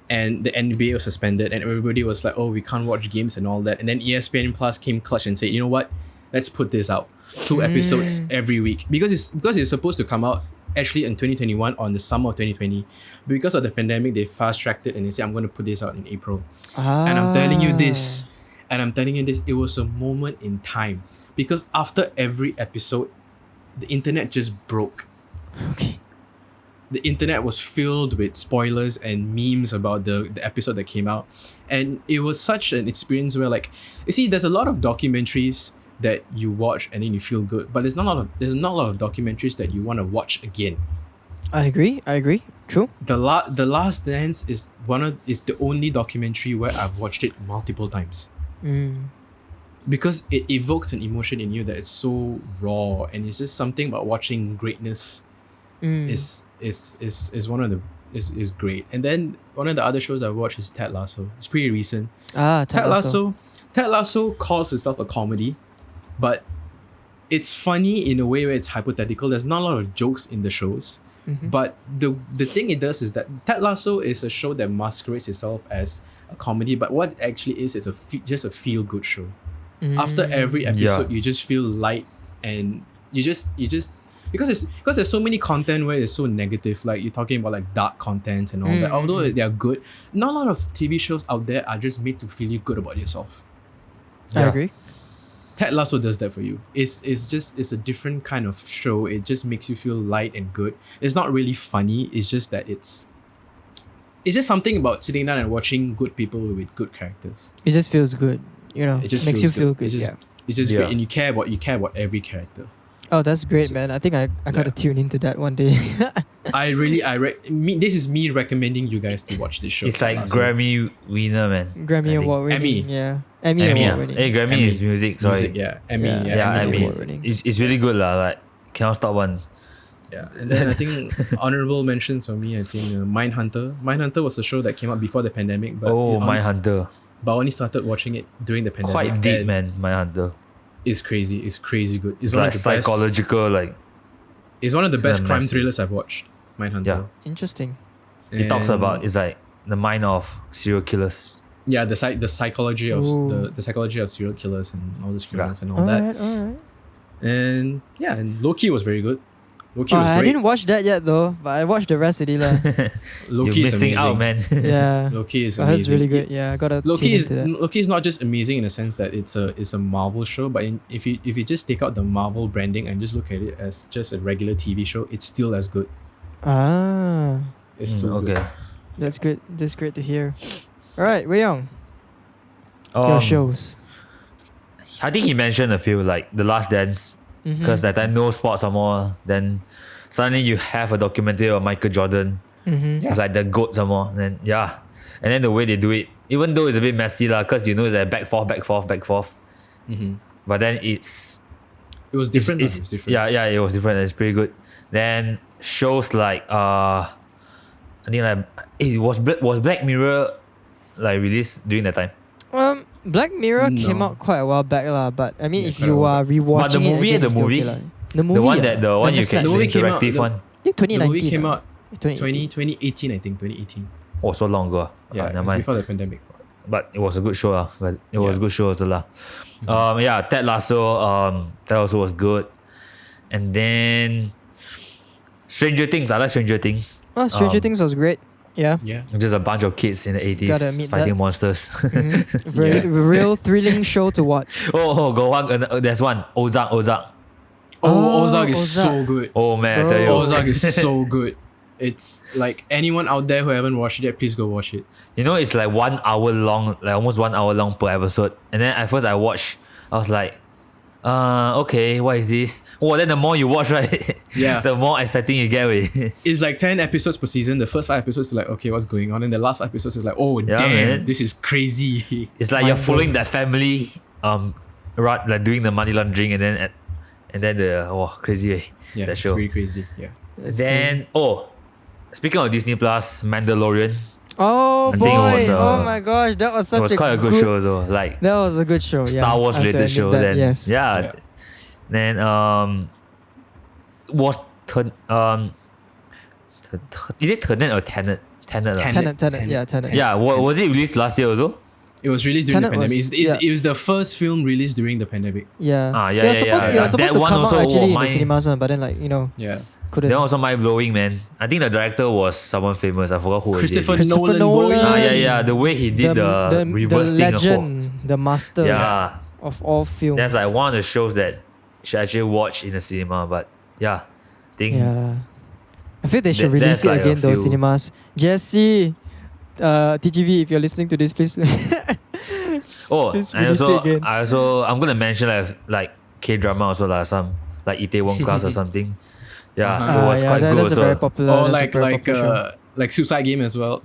and the NBA was suspended, and everybody was like, oh, we can't watch games and all that. And then ESPN Plus came clutch and said, you know what? Let's put this out. 2 episodes every week. Because it's supposed to come out actually in 2021 on the summer of 2020. But because of the pandemic, they fast-tracked it and they said, I'm going to put this out in April. And I'm telling you this, it was a moment in time. Because after every episode, the internet just broke. Okay. The internet was filled with spoilers and memes about the episode that came out. And it was such an experience where, like, you see, there's a lot of documentaries that you watch and then you feel good. But there's not a lot of documentaries that you want to watch again. I agree. True. The Last Dance is the only documentary where I've watched it multiple times. Because it evokes an emotion in you that is so raw, and it's just something about watching greatness is great. And then one of the other shows I watched is Ted Lasso. It's pretty recent. Ted Lasso. Ted Lasso calls itself a comedy, but it's funny in a way where it's hypothetical. There's not a lot of jokes in the shows. But the thing it does is that Ted Lasso is a show that masquerades itself as a comedy, but what it actually is just a feel good show. After every episode, you just feel light, and you just because there's so many content where it's so negative, like you're talking about like dark content and all that. Although they are good, not a lot of TV shows out there are just made to feel you good about yourself. I agree. Ted Lasso does that for you. It's a different kind of show. It just makes you feel light and good. It's not really funny. It's just that it's just something about sitting down and watching good people with good characters. It just feels good. You know, It just makes feels you feel good. good. It's just great, and you care about every character. Oh, that's great, So- man. I think I gotta tune into that one day. This is me recommending you guys to watch this show. It's like Lasso. Grammy winner, man. Grammy I think. award winning. Emmy. Yeah. Emmy Emmy, award winning. Hey, Grammy Emmy. is music. Sorry. Music, yeah. Emmy, Yeah. yeah, Yeah, Emmy Emmy. award. winning. It's really good lah. Like cannot stop one. Yeah, and then I think honorable mentions for me. I think Mindhunter. Mindhunter was a show that came out before the pandemic, but Mindhunter. But I only started watching it during the pandemic. Quite deep, and man. Mindhunter. It's crazy. It's crazy good. It's It's one like of the psychological, best. like It's one of the It's best kinda crime messy. thrillers I've watched. Mindhunter. Yeah. Interesting. it talks And- about. It's like the mind of serial killers. yeah, the psychology of Ooh. the psychology of serial killers and all these criminals and all All that. right, all right. And yeah, and Loki was very good. Loki Oh, was I great. didn't watch that yet though, but I watched the rest already lah. Loki You're is missing amazing. out, man. Yeah. Loki is I heard amazing. it's really good. Yeah, I gotta tune into that. Loki is not just amazing in the sense that it's a Marvel show, but if you just take out the Marvel branding and just look at it as just a regular TV show, it's still as good. Ah, It's so okay. good. that's good. That's great to hear. All right, Wei Yong, your shows. I think he mentioned a few like The Last Dance, because that time no sports some more. Then suddenly you have a documentary of Michael Jordan. It's like the GOAT some more. And then the way they do it, even though it's a bit messy lah, because you know it's like back forth. But then it was different. It was different. Yeah, it was different. It's pretty good. Then shows like I think like it was Black Mirror like released during that time. Black Mirror came out quite a while back lah, but I mean if you are rewatching but the movie, it again, the one you can interactive one. I think 2019. The movie came out 2018. 2018, I think 2018. Oh, so long ago. Yeah, it never was mind. before the pandemic. But it was a good show lah. But it was a good show also lah. Ted Lasso. That also was good. And then Stranger Things. I like Stranger Things. Oh, Stranger Things was great. Yeah. Just a bunch of kids in the 80s Gotta admit fighting that. monsters. Real thrilling show to watch. Go one. There's one. Ozark. Ozark is so good. Oh man, I tell you. Ozark is so good. It's like anyone out there who haven't watched it yet, please go watch it. You know, it's like 1 hour long, like almost 1 hour long per episode. And then at first I watched, I was like, okay, what is this? Oh, then the more you watch, right? Yeah. the more exciting you get with it. It's like 10 episodes per season. The first 5 episodes is like, okay, what's going on? And the last 5 episodes is like, oh, damn, man. this is crazy. It's like you're following that family, like doing the money laundering, and then crazy. Yeah, that it's show. really crazy. Yeah. Then speaking of Disney Plus, Mandalorian. Oh I think it boy! was, oh my gosh, that was It such was quite a good show, though. Like That was a good show. Yeah, Star Wars I have to related admit show. that, Then yes. yeah. Then was is it Tenet or Tenet? Tenet. Tenet. Yeah, Tenet. Yeah, was it released last year also? It was released during Tenet the pandemic. was- It was the first film released during the pandemic. Yeah. Yeah. It was supposed That to one come out also, actually in the mine- cinemas, but then Yeah. couldn't. That was also mind blowing, man. I think the director was someone famous. I forgot who it is. Christopher Nolan. boy. Yeah. The way he did the reverse the thing. legend, the master Yeah. of all films. That's like one of the shows that you should actually watch in the cinema. But yeah, I think Yeah. I feel they should That- release that's it like a again, those few- cinemas. Jesse, TGV, if you're listening to this, please. Please and release it again. I'm gonna mention like K-drama also some like Itaewon Class or something. Yeah, it was quite good that's a very also. popular. Or that's a very popular show. like Suicide Game as well.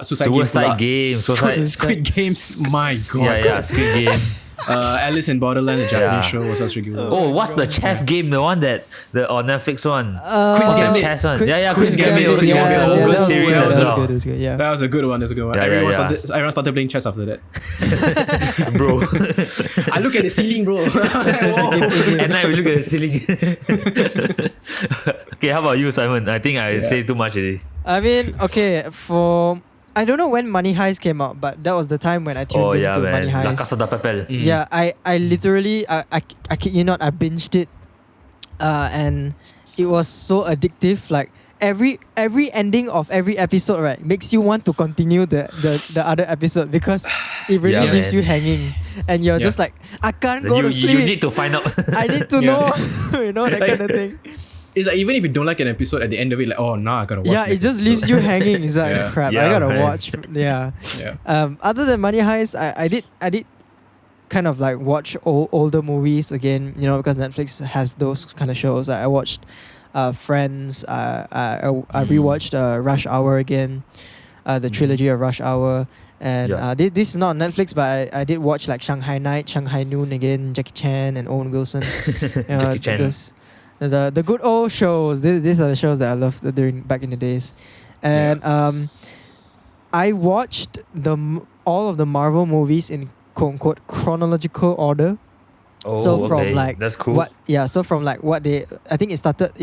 Suicide Game. Squid Games. My God. Yeah, Squid Game. Alice in Borderland, the Japanese Yeah. show, was also really good. Oh, what's the chess game? The one that on Netflix one. Queen's The Gambit. chess one. Queen's Queen's Gambit. Gambit. It was Yeah, a yeah, good that was series good, as that was well. Good, it was good, yeah. That was a good one. Yeah, everyone yeah. started playing chess after that. Bro. I look at the ceiling, bro. At night we look at the ceiling. Okay, how about you, Simon? I think I say too much already. I mean, okay, I don't know when Money Heist came out, but that was the time when I tuned into Money La Heist. Casa de Papel. Yeah, I literally, I kid you not, I binged it, and it was so addictive. Like every ending of every episode, right, makes you want to continue the other episode because it really Yeah, leaves man. you hanging, and you're just like, I can't go to sleep. You need to find out. I need to know, that kind of thing. It's like even if you don't like an episode, at the end of it, like, oh, now I gotta watch. Yeah, it next just episode. leaves you hanging. It's like Yeah. crap. Yeah, I gotta man. watch. Yeah. Yeah. Other than Money Heist, I did kind of like watch older movies again. You know, because Netflix has those kind of shows. I watched Friends. I rewatched Rush Hour again. The trilogy of Rush Hour. And this is not on Netflix, but I did watch like Shanghai Night, Shanghai Noon again, Jackie Chan and Owen Wilson. Jackie Chan. The good old shows. These are the shows that I loved during back in the days. And I watched all of the Marvel movies in quote unquote chronological order. Oh, So from okay. like That's cool. So from like what they, I think it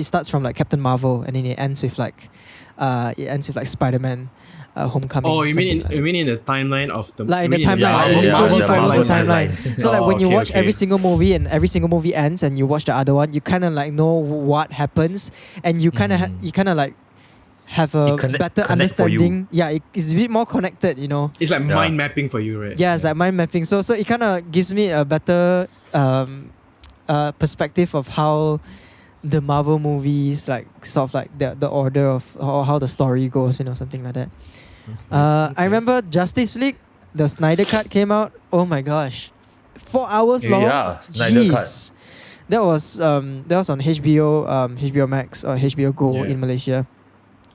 starts from like Captain Marvel, and then it ends with like Spider-Man, Homecoming. Oh, you mean something in the timeline of the like in the you mean timeline, like Marvel literally the follows the Marvel timeline. timeline. So like when you okay, watch okay. every single movie and every single movie ends and you watch the other one, you kind of like know what happens, and you kind of like have a better connect for you. understanding. Yeah, it's a bit more connected, you know. It's like mind mapping for you, right? Yeah, it's like mind mapping. So it kind of gives me a better perspective of how the Marvel movies, like sort of like the order of how the story goes, you know, something like that. I remember Justice League. the Snyder Cut came out, oh my gosh, 4 hours long. Yeah, Snyder Cut. Jeez. That was on HBO Max or HBOGo Yeah. in Malaysia.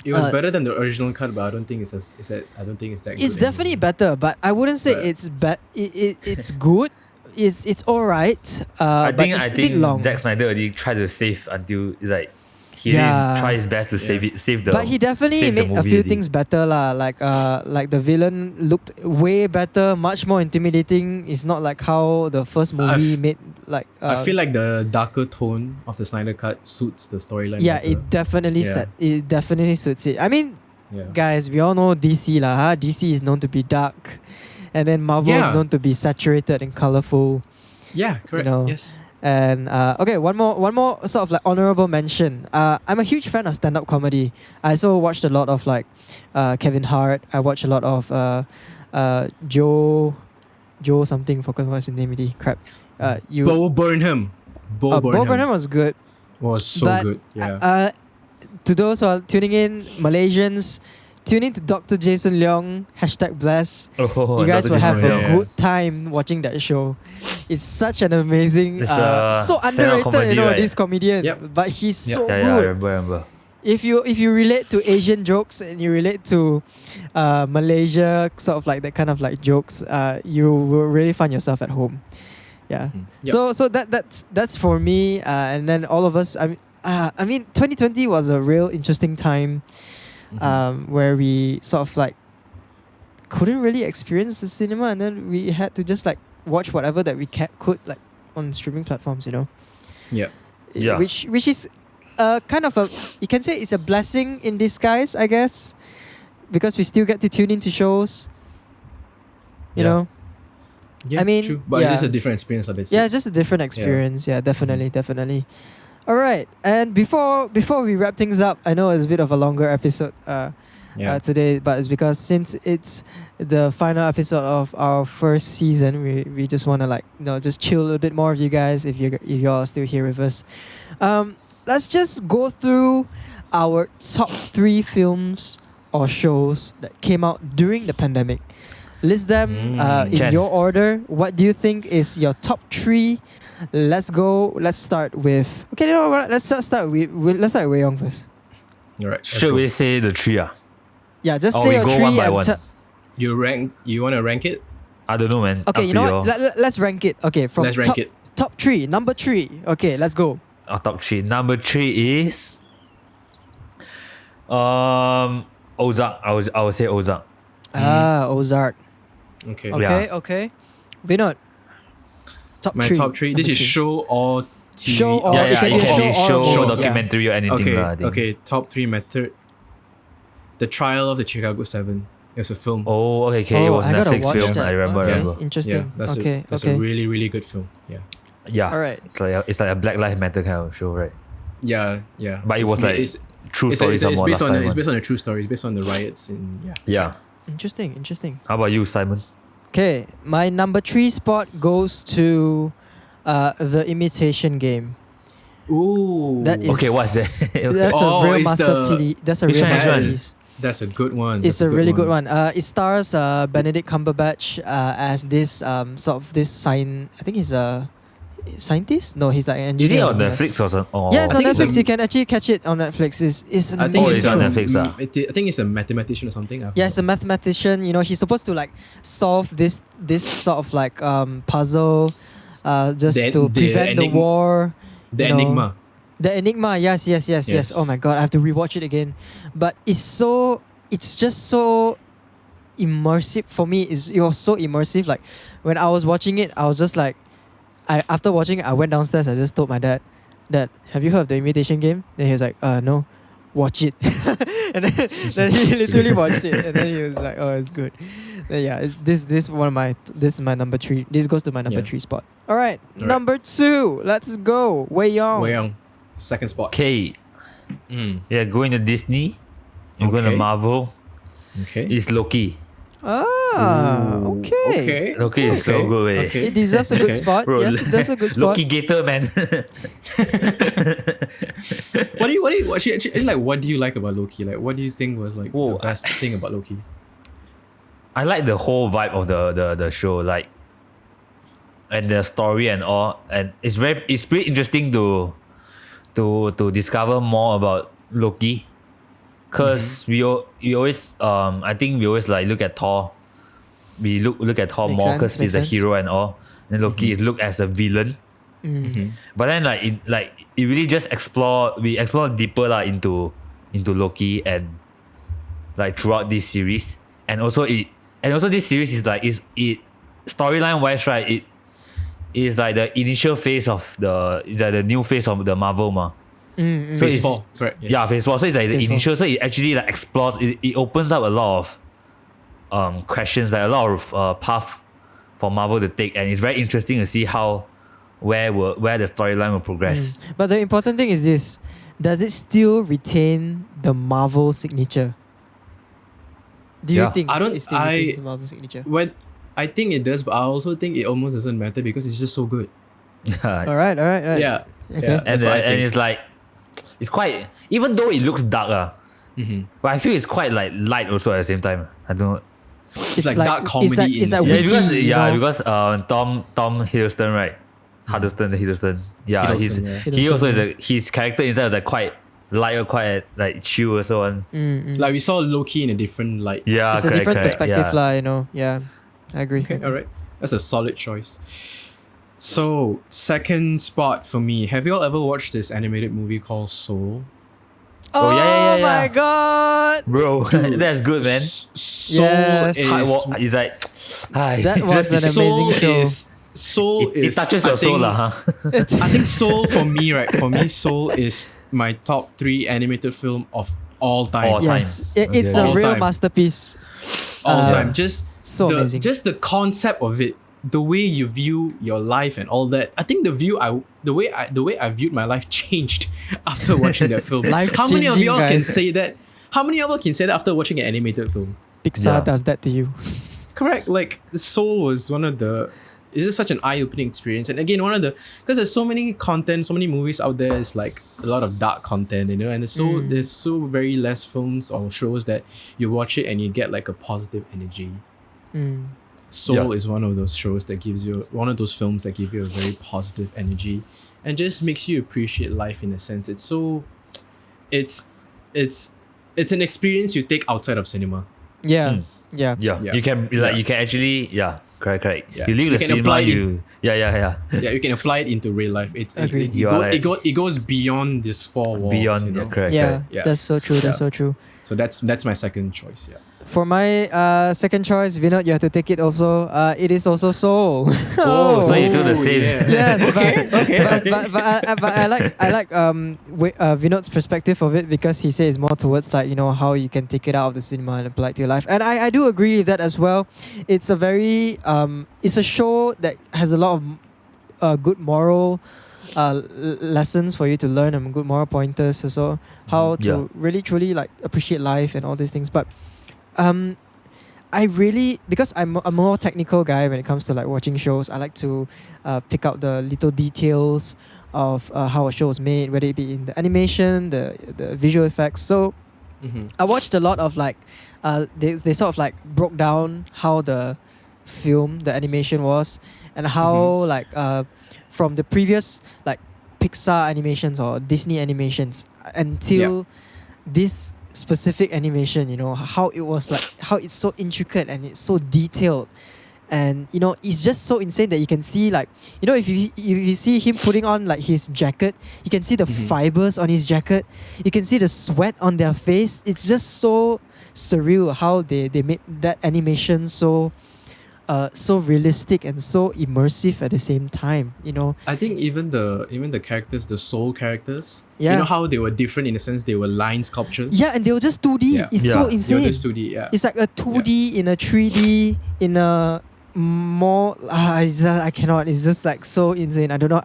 It was Uh, better than the original cut, but I don't think it's that good. It's definitely anymore. better, but I wouldn't say But- it's it's good. It's alright. I But think it's I a bit think long. Zack Snyder already tried to save until it's like he Yeah. didn't try his best to save the. But he definitely save the made a movie few already. things better lah. Like the villain looked way better, much more intimidating. It's not like how the first movie made like. I feel like the darker tone of the Snyder cut suits the storyline. yeah, better. it definitely suits it. I mean, Yeah. guys, we all know DC lah. Huh? DC is known to be dark, and then Marvel is Yeah. known to be saturated and colorful. Yeah, correct. know, Yes. And okay, one more sort of like honorable mention. I'm a huge fan of stand-up comedy. I also watched a lot of like Kevin Hart. I watched a lot of Joe something. Forgot what's his name already. Crap. Bo Burnham. Bo Bo Burnham Burnham was good. was so but, good. Yeah. To those who are tuning in, Malaysians, tune in to Dr. Jason Leong, #bless. Oh, You guys Dr. will have Jason a Leong. Yeah. good time watching that show. It's such an amazing, It's, so stand-up underrated, comedy, right? this comedian. Yep. But he's so Yeah, I good. remember. If you relate to Asian jokes and you relate to Malaysia, sort of like that kind of like jokes, you will really find yourself at home. Yeah. Yep. So that's for me, and then all of us. I mean, 2020 was a real interesting time, where we sort of like couldn't really experience the cinema, and then we had to just like watch whatever that we could like on streaming platforms. You know. Yeah. Yeah. Which is kind of you can say it's a blessing in disguise, I guess, because we still get to tune into shows. You Yeah. know. Yeah, I mean, true. But yeah. it's just a different experience. Yeah, it's just a different experience. Yeah, definitely. All right, and before we wrap things up, I know it's a bit of a longer episode today, but it's because since it's the final episode of our first season, we just want to like just chill a little bit more with you guys if you all are still here with us. Let's just go through our top 3 films or shows that came out during the pandemic. List them in Can. your order. What do you think is your top 3? Let's go. Let's start with. Okay, you know what? Let's start with Wei Yong first. All right. Should we say the 3? Yeah, just Or say we your go 3 one by and one? You want to rank it? I don't know, man. okay, Up you to know what? Let's rank it. Okay, from Let's rank it. top 3. Number 3. Okay, let's go. Our top 3. Number 3 is Ozark. I would say Ozark. Ozark. Okay. Okay. Vinod. Top My 3. top 3. This Number is three. show or TV. Show or- Yeah, it yeah. can It be a can be show or a show, movie. documentary, or anything. Okay. I think. Okay. Top 3 method. The Trial of the Chicago 7. It was a film. Oh, okay. It was I gotta Netflix watch film. that. I remember. Okay, remember. interesting. that's okay. a really, really good film. Yeah. Yeah. All right. It's like a Black Lives Matter kind of show, right? Yeah. But it was like it's true story. it's somewhat based last on time it's one. based on a true story. It's based on the riots in Yeah. Interesting. How about you, Simon? Okay, my number 3 spot goes to The Imitation Game. Ooh. That is Okay, what's that? Okay. That's Oh, a real it's masterpiece. That's a Which real one is that? masterpiece. That's a good one. It's That's a really good one. It stars Benedict Cumberbatch as this sort of this I think he's a scientist. No, he's like an Is engineer. it or on something like Netflix or something? Oh. Yeah, it's I on think it's Netflix. a- You can actually catch it on Netflix. It's an I think amazing it's on show. Netflix. I think it's a mathematician or something. Yeah, it's a mathematician. You know, he's supposed to like solve this sort of like puzzle, just The- to the prevent the enigma. war. The you know. Enigma. The Enigma, yes. Yes. Oh my god, I have to rewatch it again. But it's just so immersive for me. It was so immersive. Like when I was watching it, I was just like, after watching it, I went downstairs. I just told my dad, "Dad, have you heard of The Imitation Game?" Then he was like, no, watch it." And then he literally watched it, and then he was like, "Oh, it's good." Then yeah, this is my number 3. This goes to my number Yeah. 3 spot. All right, All right. number 2. Let's go. Wei Yong. Wei Yong. Second spot. Okay. Yeah, going to Disney. You're going to Okay. Marvel. Okay. It's Loki. Ooh, Okay. Loki is so Okay. good. Eh. Okay. It deserves a good Okay. spot. Bro, Yes, it does a good spot. Loki Gator, man. What do you actually like? What do you like about Loki? Like, what do you think was like Whoa, the best thing about Loki? I like the whole vibe of the show, like, and the story and all, and it's pretty interesting to discover more about Loki, because we always I think we always like look at Thor. We look at Thor Makes more sense, because makes he's a sense. hero and all, and Loki is looked as a villain. But then it really just explore deeper into Loki, and like throughout this series, and also this series is storyline wise, right? It is like the initial phase of the new phase of the Marvel ma. So Phase it's 4, correct? Yes. Yeah, phase 4. So it's like the Phase 4. initial. So it actually like explores. It opens up a lot of questions, like a lot of path for Marvel to take, and it's very interesting to see where the storyline will progress. But the important thing is this: does it still retain the Marvel signature? Do you Yeah. think I don't- it still retains the Marvel signature? When I think it does, but I also think it almost doesn't matter because it's just so good. All right. Yeah. Okay. Yeah, and that's what I and think. it's like, it's quite, even though it looks dark, but I feel it's quite like light also at the same time. I don't know. It's like dark comedy It's in like the witty, because you know? because Tom Hiddleston, right? Hiddleston. Yeah, Hiddleston, yeah. he also is Hiddleston, his character inside is like quite light or quite like chill or so on. Like we saw Loki in a different light. Yeah, It's a correct, different correct, perspective, yeah. lah. You know. Yeah, I agree. Okay, all right. That's a solid choice. So, second spot for me. Have you all ever watched this animated movie called Soul? Oh, yeah. my god! Bro, that's good, man. Soul Yes. is It's like, That was an Soul amazing show. Soul it is touches I your soul, think- huh? I think Soul for me, right? For me, Soul is my top 3 animated film of all time. All Yes, time. it's Okay. a All real time. masterpiece. All Uh, time. Just so amazing. Just the concept of it, the way you view your life and all that. I think the way I viewed my life changed after watching that film. How many of Life-changing, y'all can guys. say that? How many of y'all can say that after watching an animated film? Pixar Yeah. does that to you. Correct. Like Soul was one of the. It's just such an eye-opening experience, and again, because there's so many content, so many movies out there. It's like a lot of dark content, you know, and there's so very less films or shows that you watch it and you get like a positive energy. Soul is one of those shows that gives you one of those films that give you a very positive energy, and just makes you appreciate life in a sense. It's an experience you take outside of cinema. Yeah, yeah. Yeah, Yeah. you can Yeah. you can actually correct. Yeah. You leave You the can cinema, apply it. Yeah. Yeah, you can apply it into real life. Agreed. It goes beyond these 4 walls. Beyond, you know? correct. Yeah, Yeah. that's so true. That's Yeah. so true. So that's my second choice. Yeah. For my second choice, Vinod, you have to take it also. It is also Soul. Oh, so you do the same. yeah. Yes, Okay. but I like Vinod's perspective of it, because he says more towards like, you know, how you can take it out of the cinema and apply it to your life, and I do agree with that as well. It's a very it's a show that has a lot of good moral lessons for you to learn, and good moral pointers also, how to Yeah. really truly like appreciate life and all these things. But I really, because I'm a more technical guy when it comes to like watching shows, I like to pick out the little details of how a show is made, whether it be in the animation, the visual effects. So I watched a lot of like they sort of like broke down how the animation was, and how like from the previous like Pixar animations or Disney animations until this specific animation, you know, how it was like, how it's so intricate and it's so detailed, and you know, it's just so insane that you can see like, you know, if you see him putting on like his jacket, you can see the fibers on his jacket, you can see the sweat on their face. It's just so surreal how they made that animation so realistic and so immersive at the same time, you know. I think even the characters, the soul characters, Yeah. you know how they were different in the sense they were line sculptures. Yeah, and they were just 2D. Yeah. It's Yeah. so They were insane. just 2D. Yeah. It's like a 2D in a 3D in a more I cannot. It's just like so insane. I don't know.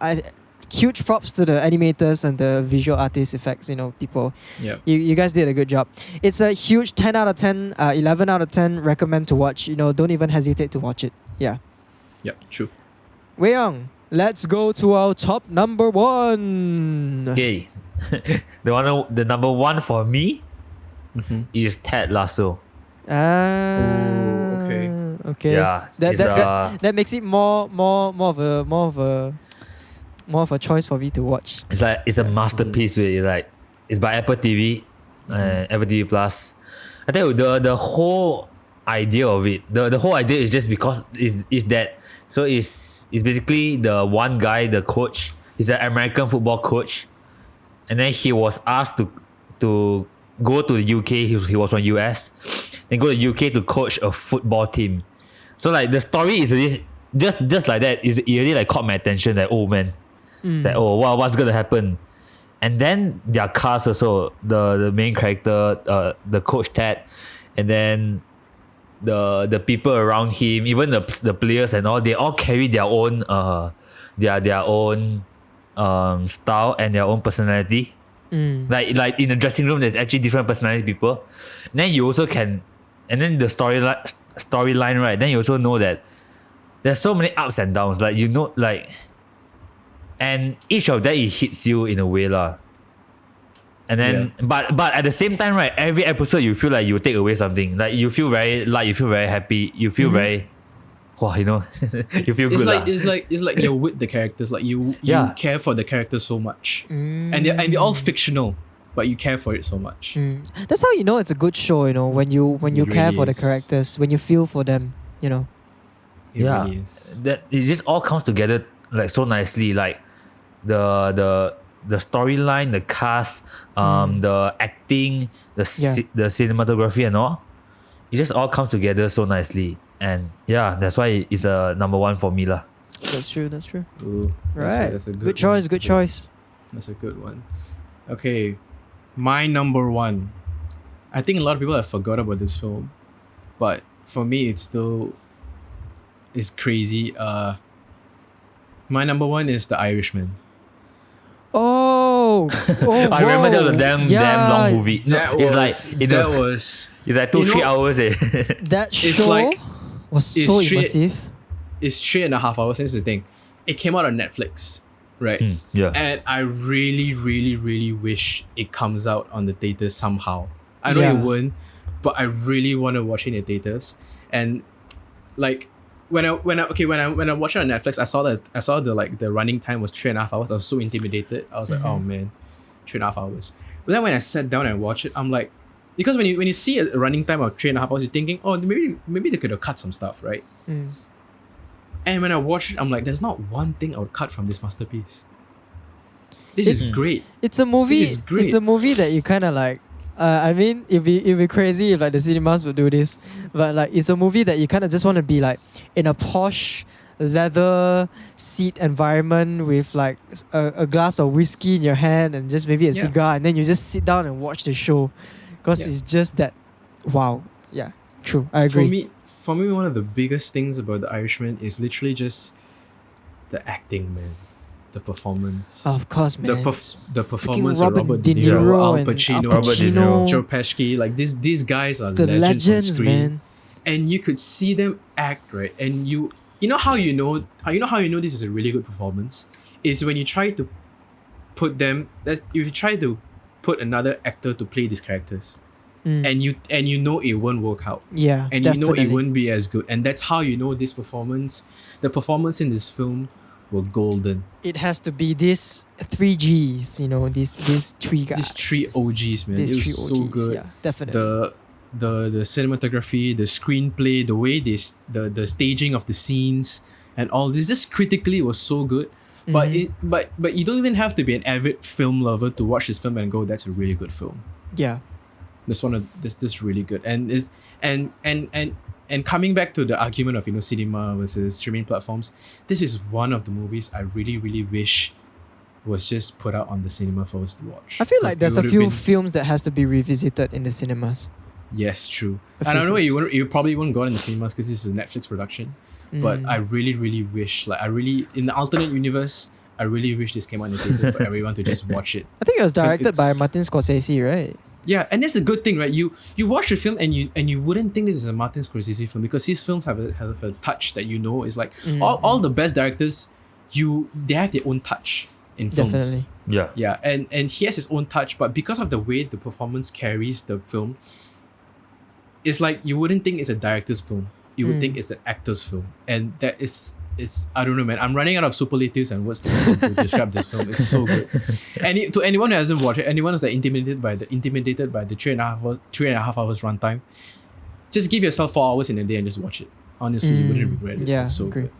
Huge props to the animators and the visual artists, effects, you know, people. Yeah. You guys did a good job. It's a huge 10 out of 10, 11 out of 10 recommend to watch. You know, don't even hesitate to watch it. Yeah. Yeah. True. Wei Young, let's go to our top number 1. Okay, the number 1 for me is Ted Lasso. Ah. Oh, okay. Okay. Yeah, That it's, that makes it more of a choice for me to watch. It's like it's a masterpiece. Really. Like it's by Apple TV and Apple TV Plus. I tell you the whole idea of it. The whole idea is just because is that so it's basically the one guy, the coach. He's an American football coach, and then he was asked to go to the UK. He was from US, then go to UK to coach a football team. So like the story is just like that. It really like caught my attention. Like, oh man, it's like, oh wow, what's gonna happen? And then their cast also, the main character, the coach Ted, and then the people around him, even the players and all, they all carry their own their own style and their own personality. Like in the dressing room, there's actually different personality people. And then you also can, and then the storyline, right? Then you also know that there's so many ups and downs. Like you know, like, and each of that it hits you in a way lah. And then, but at the same time, right? Every episode you feel like you take away something. Like you feel very happy. You feel very, wow, you know, you feel It's good. like it's like you're with the characters. Like you care for the characters so much, and they're all fictional, but you care for it so much. That's how you know it's a good show. You know, when you care really for the is. characters, when you feel for them. You know. It Yeah, really is. that it just all comes together like so nicely. Like the storyline, the cast, the acting, the cinematography and all. It just all comes together so nicely, and yeah, that's why it's a number one for me lah. That's true. Ooh, Right. That's a Good choice. one. Good choice. That's a good one. Okay, my number one. I think a lot of people have forgot about this film, but for me, it's still is crazy. My number one is The Irishman. Oh, I remember that was a whoa. damn Yeah, long movie. That It's was like it's like 2-3 know- hours. That It's show like- was it's so straight- immersive. It's 3.5 hours since the thing. It came out on Netflix, right? Yeah. And I really, really, really wish it comes out on the theaters somehow. I know Yeah. it won't, but I really want to watch it in the theaters. And like when I watched it on Netflix, I saw the like the running time was 3.5 hours. I was so intimidated. I was like, oh man, 3.5 hours. But then when I sat down and watched it, I'm like, because when you see a running time of 3.5 hours, you're thinking, oh, maybe they could have cut some stuff, right? And when I watched it, I'm like, there's not one thing I would cut from this masterpiece. This is great. It's a movie. This is great. It's a movie that you kind of like. I mean, it'd be crazy if like the cinemas would do this, but like it's a movie that you kind of just want to be like in a posh leather seat environment with like a glass of whiskey in your hand and just maybe a Yeah. cigar, and then you just sit down and watch the show, because it's just that. Wow. Yeah. True. I agree. For me, one of the biggest things about The Irishman is literally just the acting, man. The performance. Of course, man. The performance of Robert Robert De De Niro, Niro Al and Pacino, Al Robert De Niro. Pacino. Joe Pesci, like these guys are the legends on legends, screen. man. And you could see them act, right? And you know how you know this is a really good performance is when you try to put them that if you try to put another actor to play these characters, and you know it won't work out. Yeah, And definitely. you know it won't be as good. And that's how you know the performance in this film were golden. It has to be these 3 Gs, you know, these three guys. These three OGs, man. These It three was so OGs, good. yeah, definitely. The cinematography, the screenplay, the way the staging of the scenes and all this just critically was so good. But but you don't even have to be an avid film lover to watch this film and go, that's a really good film. Yeah. This really good. And is and coming back to the argument of cinema versus streaming platforms, this is one of the movies I really, really wish was just put out on the cinema for us to watch. I feel like there's a Because it few would've been- films that has to be revisited in the cinemas. Yes, true. A And I few know films. you probably won't go in the cinemas because this is a Netflix production. But I really, really wish, in the alternate universe, I really wish this came out in the theater for everyone to just watch it. I think it was directed by it's- Martin Scorsese, right? Yeah, and that's the good thing, right? You watch the film and you wouldn't think this is a Martin Scorsese film because his films have a touch that is like all the best directors, they have their own touch in films. Definitely. Yeah. Yeah, and he has his own touch, but because of the way the performance carries the film, it's like you wouldn't think it's a director's film. you would think it's an actor's film, and that is I don't know, man. I'm running out of superlatives and words to describe this film. It's so good. And to anyone who hasn't watched it, anyone who's like intimidated by the 3.5 hours runtime, just give yourself 4 hours in a day and just watch it. Honestly, you wouldn't regret it. Yeah, It's so agree. good.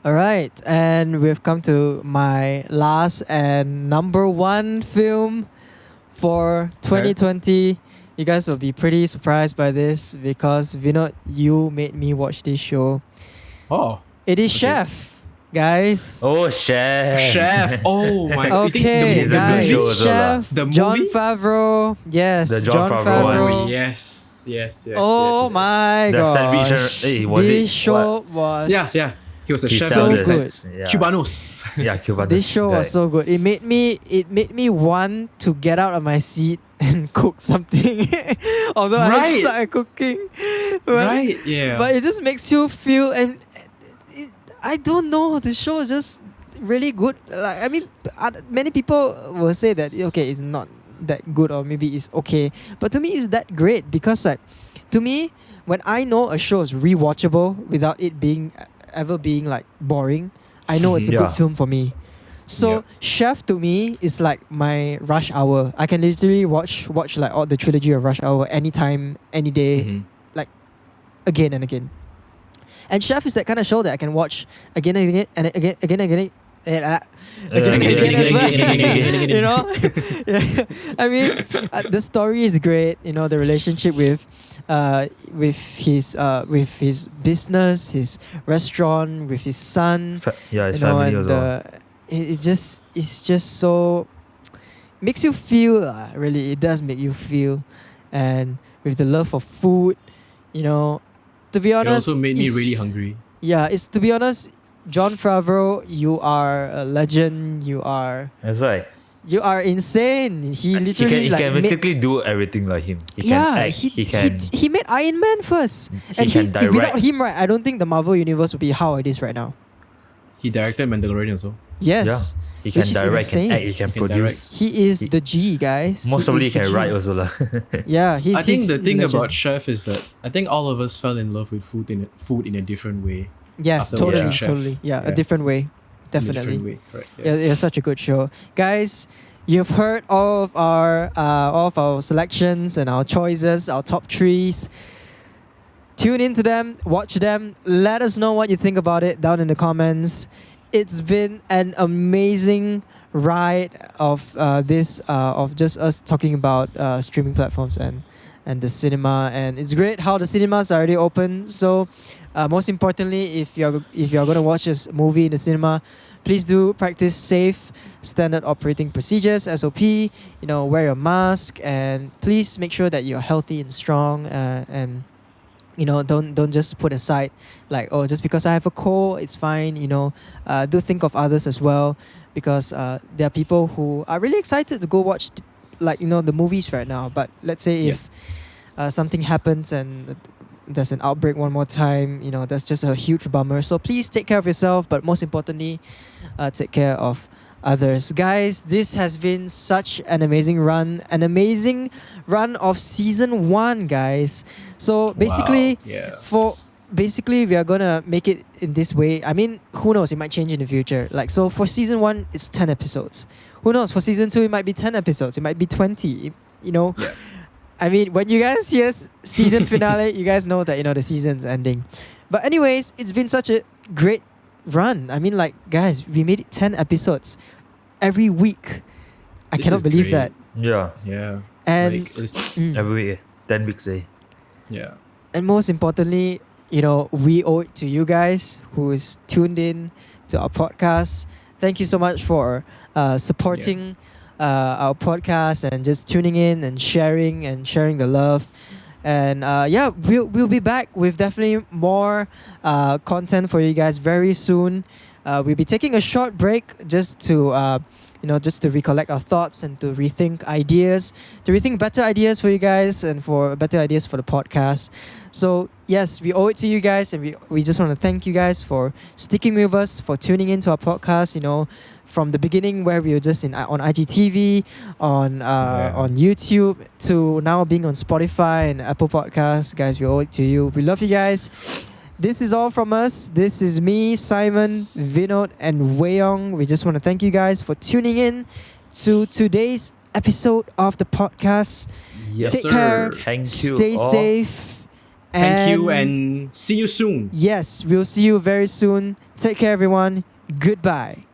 All right, and we've come to my last and number one film for 2020. You guys will be pretty surprised by this because Vinod, you made me watch this show. Oh, It is Okay. Chef, guys. Oh, Chef. Oh my god. Okay, He's a good guys. show as well lah. Chef The John movie? Favreau. Yes, The Jon Favreau one. Oh, yes. Oh my The gosh. sandwich, was this it show was Yeah. He was a He chef. so sell on this, good. Yeah. Cubanos. Yeah, Cubanos. This show was right. so good. It made me want to get out of my seat and cook something. Although I Right. suck at cooking. But, Right? Yeah. but it just makes you feel I don't know, the show is just really good. Like I mean, many people will say that okay, it's not that good or maybe it's okay. But to me it's that great because like to me, when I know a show is rewatchable without it ever being like boring, I know it's a Yeah. good film for me. So Yeah. Chef to me is like my Rush Hour. I can literally watch like all the trilogy of Rush Hour anytime, any day, Mhm. again and again. And Chef is that kind of show that I can watch again and again and again and again. Again and again as well. You know? Yeah. I mean, the story is great. You know, the relationship with his business, his restaurant, with his son. Yeah, his You know, family and as well. it's just so makes you feel. Really, it does make you feel, and with the love for food, you know. To be It honest, also made me it's- really hungry. Yeah, it's to be honest, Jon Favreau, you are a legend. You are insane. He literally he like can made, basically do everything like him. He can yeah, act. He can. he made Iron Man first, and can without direct. him, right? I don't think the Marvel universe would be how it is right now. He directed Mandalorian also. Yes, He can which is direct, insane. can act, he can He can produce. he is He- the G, guys. Most He probably is he the can G. write also lah. Yeah, he's. I think he's the thing legend. about Chef is that I think all of us fell in love with food in a different way. Yes, after totally, watching Chef. totally. Yeah, a Yeah. different way, In a definitely. different way. Correct. Yeah. It's such a good show, guys. You've heard all of our selections and our choices, our top threes. Tune into them, watch them. Let us know what you think about it down in the comments. It's been an amazing ride of just us talking about streaming platforms and the cinema, and it's great how the cinemas are already open. So most importantly, if you're gonna watch this movie in the cinema, please do practice safe standard operating procedures, SOP. You know, wear your mask, and please make sure that you're healthy and strong, and you know, don't just put aside like, oh, just because I have a cold, it's fine. You know, do think of others as well, because there are people who are really excited to go watch the movies right now. But let's say if something happens and there's an outbreak one more time, you know, that's just a huge bummer. So please take care of yourself, but most importantly, take care of others. Guys, this has been such an amazing run of season 1, guys. So basically, Wow. we are gonna make it in this way. I mean, who knows, it might change in the future. Like, so for season 1 it's 10 episodes. Who knows, for season 2 it might be 10 episodes, it might be 20, you know. Yeah. I mean, when you guys hear season finale, you guys know that, you know, the season's ending. But anyways, it's been such a great run. I mean, like, guys, we made it 10 episodes every week. I This cannot is believe great. that. Yeah, Yeah. And Like, it's, every week, 10 weeks. yeah. and most importantly, you know, we owe it to you guys who is tuned in to our podcast. Thank you so much for supporting our podcast and just tuning in and sharing the love. And we'll be back with definitely more content for you guys very soon. We'll be taking a short break just to just to recollect our thoughts and to rethink ideas, to rethink better ideas for you guys and for better ideas for the podcast. So yes, we owe it to you guys, and we just want to thank you guys for sticking with us, for tuning into our podcast. From the beginning where we were just on IGTV, on YouTube, to now being on Spotify and Apple Podcasts. Guys, we owe it to you. We love you guys. This is all from us. This is me, Simon, Vinod, and Wei-Yong. We just want to thank you guys for tuning in to today's episode of the podcast. Yes, Take sir. care. Thank you Stay all. safe. Thank you and see you soon. Yes, we'll see you very soon. Take care, everyone. Goodbye.